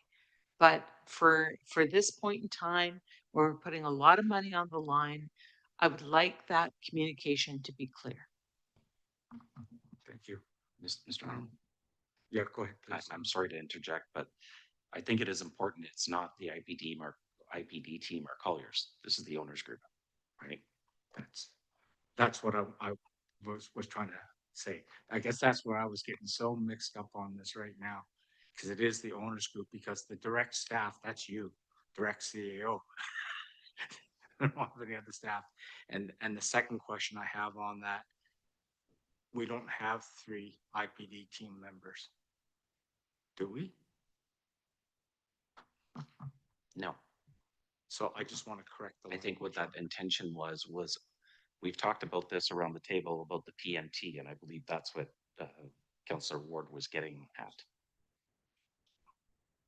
But for this point in time, where we're putting a lot of money on the line, I would like that communication to be clear. Thank you. Mr. Arnold, Yeah, go ahead, please. I'm sorry to interject, but I think it is important. It's not the IPD team or Colliers. This is the owners group, right? That's what I was trying to say. I guess that's where I was getting so mixed up on this right now. Because it is the owners group, because the direct staff, that's you, direct CAO. I don't have any other staff. And the second question I have on that, we don't have 3 IPD team members. Do we? No, So I just want to correct the. I think what that intention was we've talked about this around the table about the PMT, and I believe that's what Councillor Ward was getting at.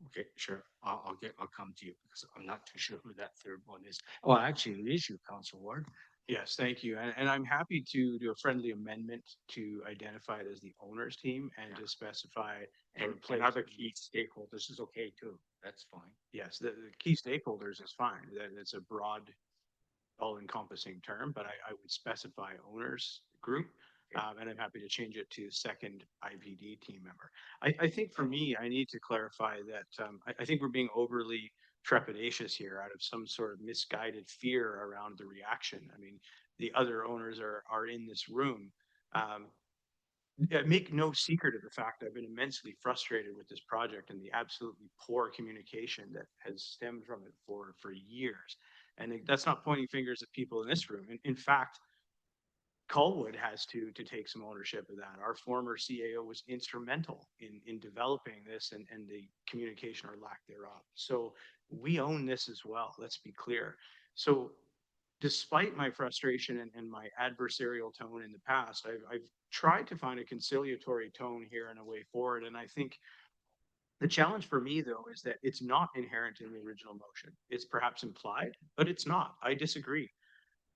Okay, sure. I'll come to you because I'm not too sure who that third one is. Oh, actually, it is you, Councillor Ward. Yes, thank you. And I'm happy to do a friendly amendment to identify it as the owners team and to specify And other key stakeholders is okay too. That's fine. Yes, the key stakeholders is fine. That it's a broad, all-encompassing term, but I would specify owners group. And I'm happy to change it to second IPD team member. I think for me, I need to clarify that I think we're being overly trepidatious here out of some sort of misguided fear around the reaction. I mean, the other owners are in this room. Make no secret of the fact I've been immensely frustrated with this project and the absolutely poor communication that has stemmed from it for years. And that's not pointing fingers at people in this room. In fact, Colwood has to take some ownership of that. Our former CAO was instrumental in developing this and the communication or lack thereof. So we own this as well. Let's be clear. So despite my frustration and my adversarial tone in the past, I've tried to find a conciliatory tone here and a way forward. And I think the challenge for me, though, is that it's not inherent in the original motion. It's perhaps implied, but it's not. I disagree.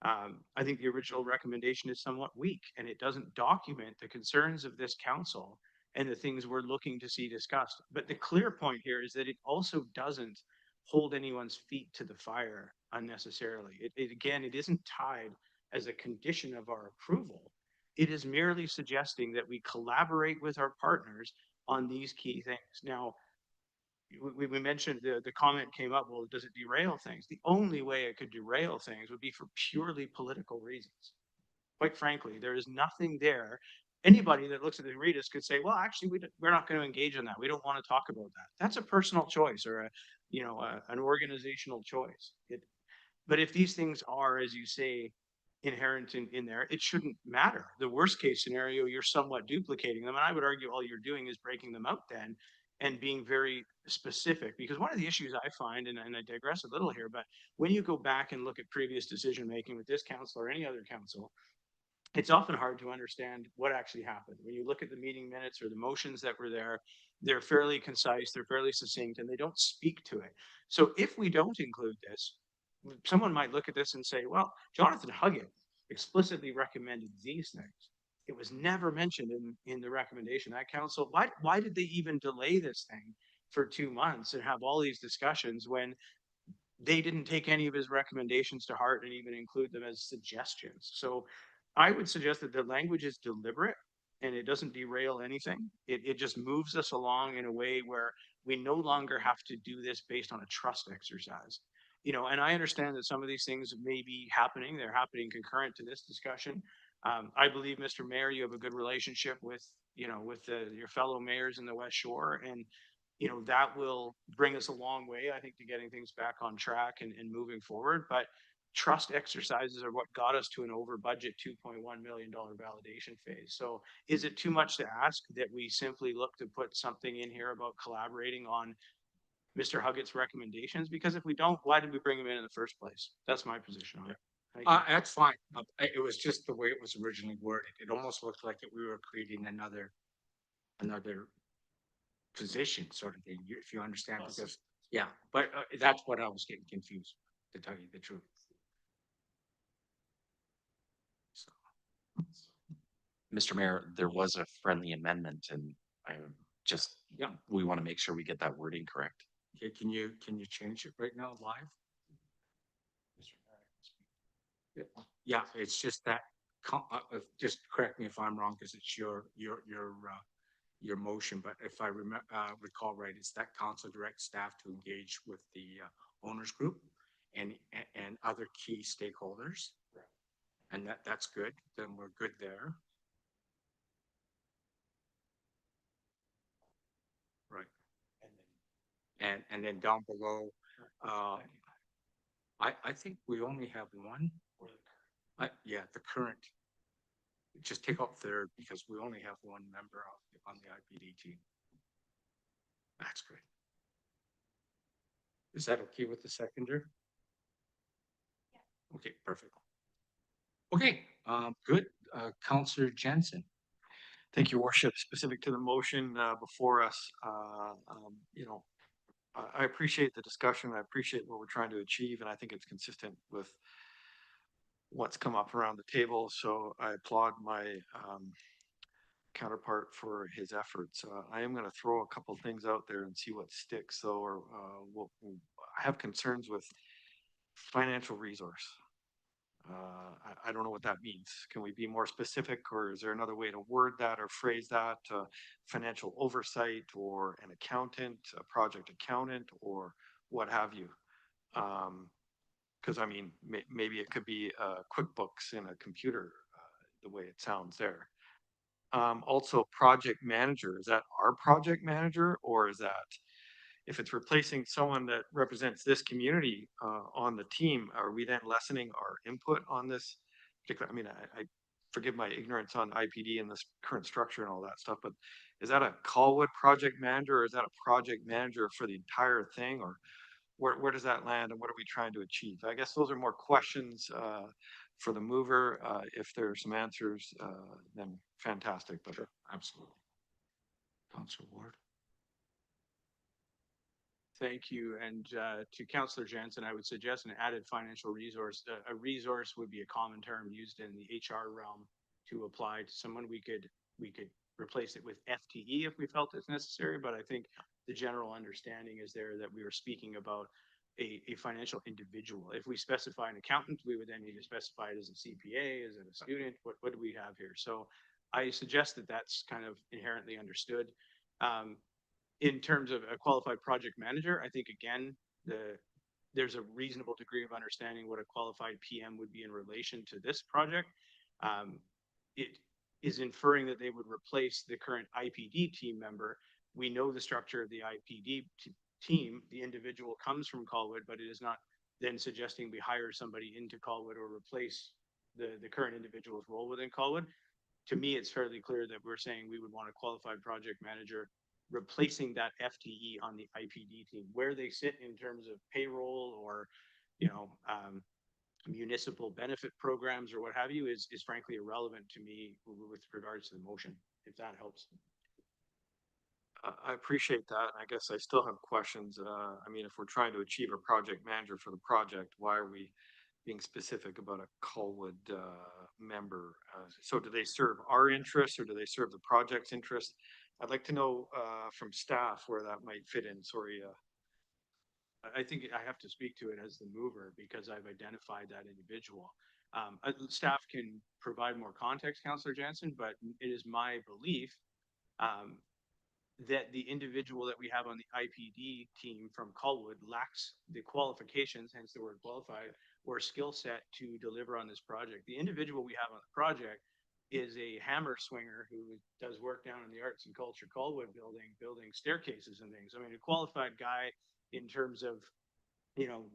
I think the original recommendation is somewhat weak and it doesn't document the concerns of this council and the things we're looking to see discussed. But the clear point here is that it also doesn't hold anyone's feet to the fire unnecessarily. Again, it isn't tied as a condition of our approval. It is merely suggesting that we collaborate with our partners on these key things. Now, we mentioned the comment came up, well, does it derail things? The only way it could derail things would be for purely political reasons. Quite frankly, there is nothing there. Anybody that looks at the readers could say, well, actually, we're not going to engage in that. We don't want to talk about that. That's a personal choice or an organizational choice. But if these things are, as you say, inherent in there, it shouldn't matter. The worst case scenario, you're somewhat duplicating them. And I would argue all you're doing is breaking them out then and being very specific. Because one of the issues I find, and I digress a little here, but when you go back and look at previous decision making with this council or any other council, it's often hard to understand what actually happened. When you look at the meeting minutes or the motions that were there, they're fairly concise, they're fairly succinct, and they don't speak to it. So if we don't include this, someone might look at this and say, well, Jonathan Huggett explicitly recommended these things. It was never mentioned in the recommendation. That council, why did they even delay this thing for 2 months and have all these discussions when they didn't take any of his recommendations to heart and even include them as suggestions. So I would suggest that the language is deliberate and it doesn't derail anything. It just moves us along in a way where we no longer have to do this based on a trust exercise. You know, and I understand that some of these things may be happening. They're happening concurrent to this discussion. I believe, Mr. Mayor, you have a good relationship with, you know, with your fellow mayors in the West Shore, and you know, that will bring us a long way, I think, to getting things back on track and moving forward. But trust exercises are what got us to an over budget $2.1 million validation phase. So is it too much to ask that we simply look to put something in here about collaborating on Mr. Huggett's recommendations? Because if we don't, why did we bring him in the first place? That's my position on it. Thank you. That's fine. It was just the way it was originally worded. It almost looked like we were creating another position sort of thing, if you understand, because, yeah, but that's what I was getting confused, to tell you the truth. So, Mr. Mayor, there was a friendly amendment and I just, yeah, we want to make sure we get that wording correct. okay, can you change it right now live? Yeah, it's just that, just correct me if I'm wrong, because it's your motion, but if I recall right, it's that council directs staff to engage with the owners group and other key stakeholders. And that's good, then we're good there. Right. And then down below, I think we only have one. Yeah, the current. Just take out third because we only have one member on the IPD team. That's great. Is that okay with the seconder? Yeah. Okay, perfect. Okay, good. Councillor Jensen. Thank you, Worship. Specific to the motion before us, you know, I appreciate the discussion. I appreciate what we're trying to achieve, and I think it's consistent with what's come up around the table. So I applaud my counterpart for his efforts. I am going to throw a couple things out there and see what sticks, though, or I have concerns with financial resource. I don't know what that means. Can we be more specific, or is there another way to word that or phrase that? Financial oversight, or an accountant, a project accountant, or what have you? Because I mean, maybe it could be QuickBooks in a computer, the way it sounds there. Also, project manager, is that our project manager, or is that, if it's replacing someone that represents this community on the team, are we then lessening our input on this particular? I mean, I forgive my ignorance on IPD and this current structure and all that stuff, but is that a Colwood project manager, or is that a project manager for the entire thing, or where does that land and what are we trying to achieve? I guess those are more questions for the mover. If there are some answers, then fantastic. But sure, absolutely. Councillor Ward. Thank you. And to Councillor Jensen, I would suggest an added financial resource. A resource would be a common term used in the HR realm to apply to someone. We could replace it with FTE if we felt it's necessary, but I think the general understanding is there that we are speaking about a financial individual. If we specify an accountant, we would then need to specify it as a CPA, as a student. What do we have here? So I suggest that that's kind of inherently understood. In terms of a qualified project manager, I think again, there's a reasonable degree of understanding what a qualified PM would be in relation to this project. It is inferring that they would replace the current IPD team member. We know the structure of the IPD team. The individual comes from Colwood, but it is not then suggesting we hire somebody into Colwood or replace the current individual's role within Colwood. To me, it's fairly clear that we're saying we would want a qualified project manager replacing that FTE on the IPD team. Where they sit in terms of payroll or, you know, municipal benefit programs or what have you is frankly irrelevant to me with regards to the motion, if that helps. I appreciate that. I guess I still have questions. I mean, if we're trying to achieve a project manager for the project, why are we being specific about a Colwood member? So do they serve our interests or do they serve the project's interest? I'd like to know from staff where that might fit in. Sorry, I think I have to speak to it as the mover because I've identified that individual. Staff can provide more context, Councillor Jansen, but it is my belief um, that the individual that we have on the IPD team from Colwood lacks the qualifications, hence the word qualified, or skill set to deliver on this project. The individual we have on the project is a hammer swinger who does work down in the Arts and Culture Colwood building staircases and things. I mean, a qualified guy in terms of,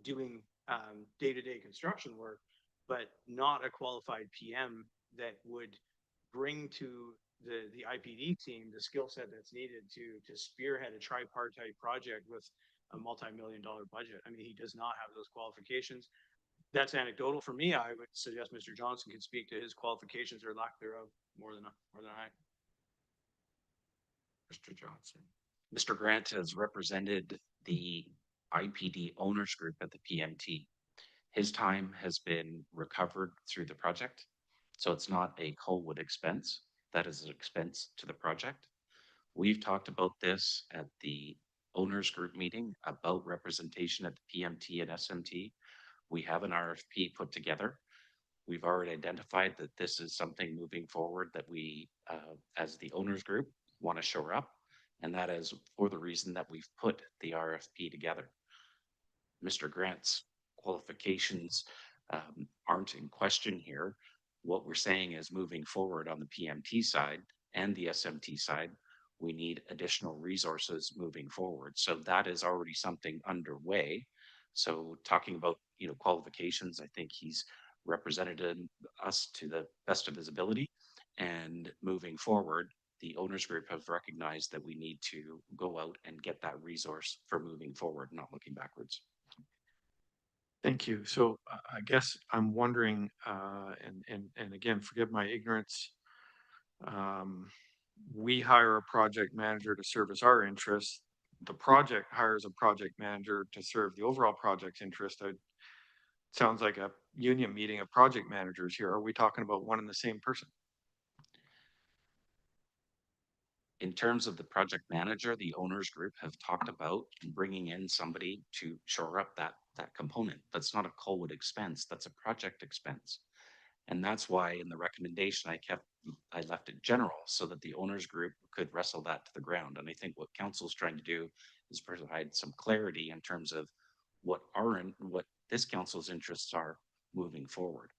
doing day-to-day construction work, but not a qualified PM that would bring to the IPD team the skill set that's needed to spearhead a tripartite project with a multi-million-dollar budget. I mean, he does not have those qualifications. That's anecdotal for me. I would suggest Mr. Johnson can speak to his qualifications or lack thereof more than I. Mr. Johnson. Mr. Grant has represented the IPD owners group at the PMT. His time has been recovered through the project. So it's not a Colwood expense. That is an expense to the project. We've talked about this at the owners group meeting about representation at the PMT and SMT. We have an RFP put together. We've already identified that this is something moving forward that we, as the owners group, want to shore up. And that is for the reason that we've put the RFP together. Mr. Grant's qualifications aren't in question here. What we're saying is moving forward on the PMT side and the SMT side, we need additional resources moving forward. So that is already something underway. So talking about, qualifications, I think he's represented us to the best of his ability. And moving forward, the owners group have recognized that we need to go out and get that resource for moving forward, not looking backwards. Thank you. So I guess I'm wondering, and again, forgive my ignorance. We hire a project manager to service our interests. The project hires a project manager to serve the overall project's interest. It sounds like a union meeting of project managers here. Are we talking about one and the same person? In terms of the project manager, the owners group have talked about bringing in somebody to shore up that component. That's not a Colwood expense, that's a project expense. And that's why in the recommendation I left it general so that the owners group could wrestle that to the ground. And I think what council's trying to do is provide some clarity in terms of what this council's interests are moving forward.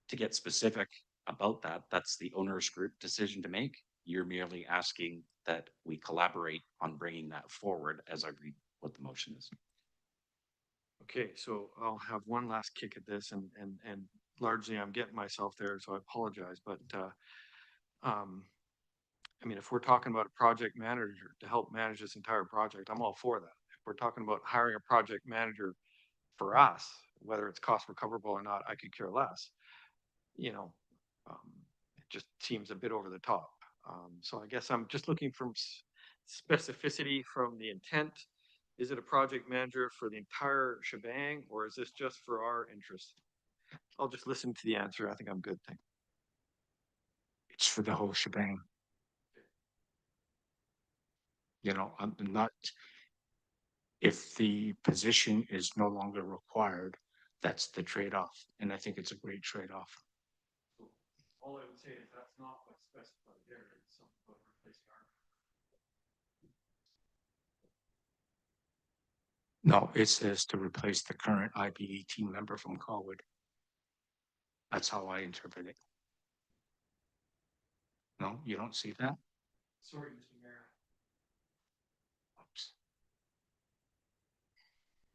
To get specific about that, that's the owners group decision to make. You're merely asking that we collaborate on bringing that forward as I read what the motion is. Okay, so I'll have one last kick at this, and largely I'm getting myself there, so I apologize. But I mean, if we're talking about a project manager to help manage this entire project, I'm all for that. If we're talking about hiring a project manager for us, whether it's cost recoverable or not, I could care less. It just seems a bit over the top. So I guess I'm just looking for specificity from the intent. Is it a project manager for the entire shebang, or is this just for our interest? I'll just listen to the answer. I think I'm good. Thank you. It's for the whole shebang. I'm not, if the position is no longer required, that's the trade-off. And I think it's a great trade-off. All I would say is that's not what's specified there. It's something about replacing our. No, it says to replace the current IPD team member from Colwood. That's how I interpret it. No, you don't see that? Sorry, Mr. Mayor. Oops.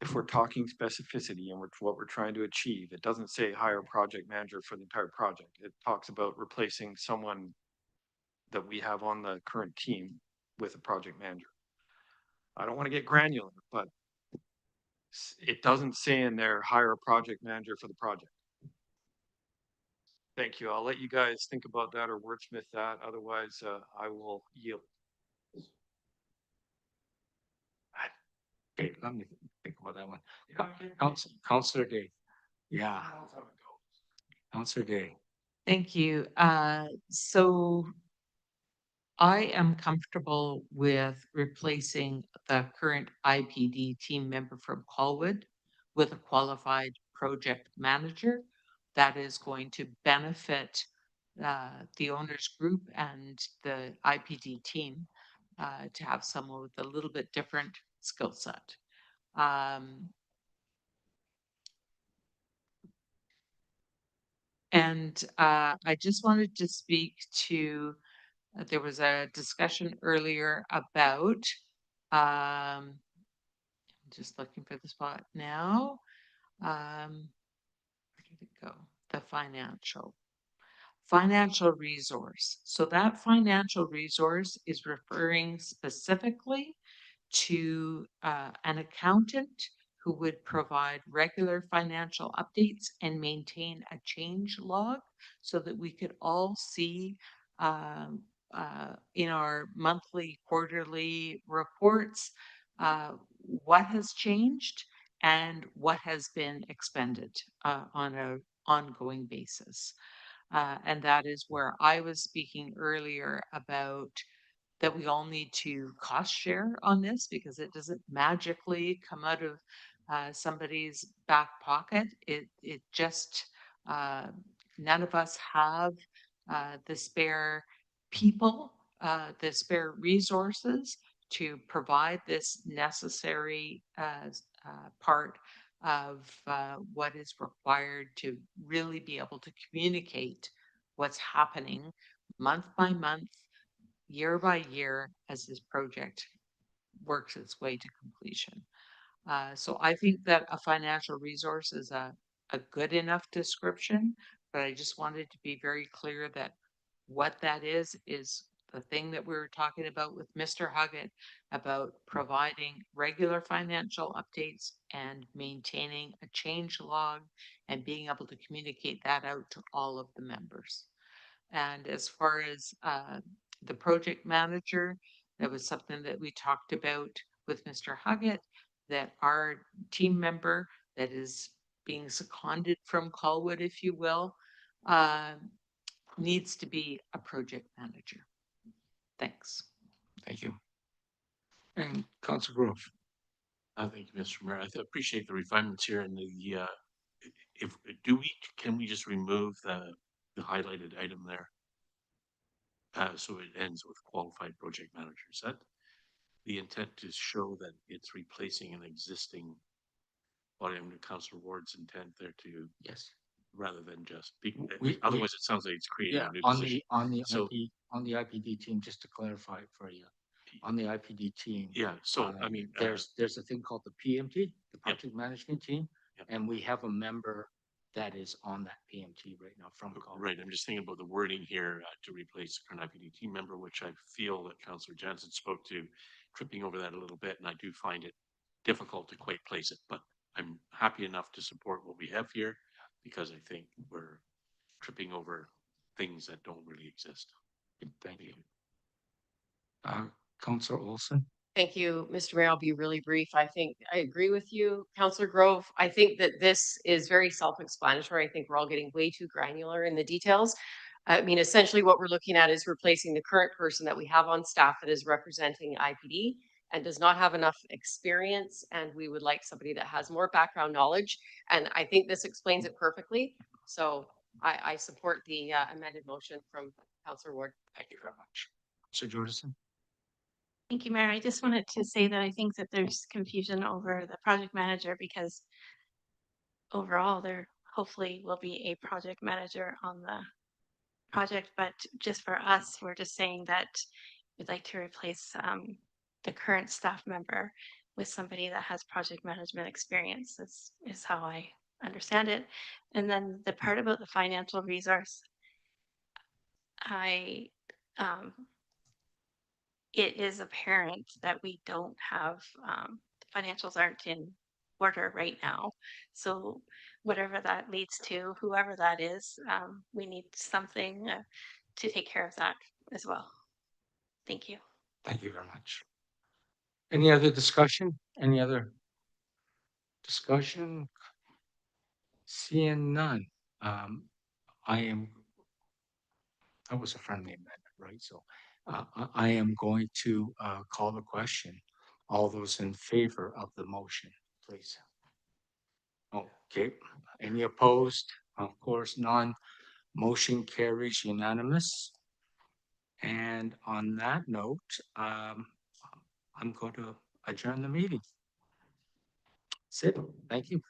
If we're talking specificity and what we're trying to achieve, it doesn't say hire a project manager for the entire project. It talks about replacing someone that we have on the current team with a project manager. I don't want to get granular, but it doesn't say in there, hire a project manager for the project. Thank you. I'll let you guys think about that or wordsmith that. Otherwise, I will yield. Okay, let me think about that one. Councillor Day. Yeah. Councillor Day. Thank you. So I am comfortable with replacing the current IPD team member from Colwood with a qualified project manager that is going to benefit the owners group and the IPD team to have someone with a little bit different skill set. And I just wanted to speak to, there was a discussion earlier about, I'm just looking for the spot now. Where did it go? The financial resource. So that financial resource is referring specifically to an accountant who would provide regular financial updates and maintain a change log so that we could all see in our monthly, quarterly reports what has changed and what has been expended on an ongoing basis. And that is where I was speaking earlier about that we all need to cost share on this because it doesn't magically come out of somebody's back pocket. It just none of us have the spare people, the spare resources to provide this necessary part of what is required to really be able to communicate what's happening month by month, year by year as this project works its way to completion. So I think that a financial resource is a good enough description, but I just wanted to be very clear that what that is the thing that we were talking about with Mr. Huggett about providing regular financial updates and maintaining a change log and being able to communicate that out to all of the members. And as far as the project manager, that was something that we talked about with Mr. Huggett, that our team member that is being seconded from Colwood, if you will, needs to be a project manager. Thanks. Thank you. And Councillor Grove. Thank you, Mr. Mayor. Appreciate the refinements here and the, can we just remove the highlighted item there? So it ends with qualified project manager. Is that the intent to show that it's replacing an existing, what I'm Councillor Ward's intent there to, Yes. rather than just, otherwise it sounds like it's creating Yeah, a new on position. on the IPD team, just to clarify for you, on the IPD team. Yeah, so I mean, There's a thing called the PMT, the Yep. project management team, Yep. and we have a member that is on that PMT right now from Colorado. right, I'm just thinking about the wording here to replace the current IPD team member, which I feel that Councillor Jansen spoke to, tripping over that a little bit, and I do find it difficult to quite place it, but I'm happy enough to support what we have here because I think we're tripping over things that don't really exist. Thank you. Councillor Olson. Thank you, Mr. Mayor. I'll be really brief. I think I agree with you, Councillor Grove. I think that this is very self-explanatory. I think we're all getting way too granular in the details. I mean, essentially what we're looking at is replacing the current person that we have on staff that is representing IPD and does not have enough experience. And we would like somebody that has more background knowledge. And I think this explains it perfectly. So I support the amended motion from Councillor Ward. Thank you very much. Sir Jordison. Thank you, Mayor. I just wanted to say that I think that there's confusion over the project manager because overall there hopefully will be a project manager on the project, but just for us, we're just saying that we'd like to replace the current staff member with somebody that has project management experience. This is how I understand it. And then the part about the financial resource, it is apparent that we don't have, the financials aren't in order right now. So whatever that leads to, whoever that is, we need something to take care of that as well. Thank you. Thank you very much. Any other discussion? Any other discussion? Seeing none. I That was a friendly amendment, right? So I am going to call the question. All those in favor of the motion, please. Okay, any opposed? Of course, none. Motion carries unanimous. And on that note, I'm going to adjourn the meeting. Sid, thank you.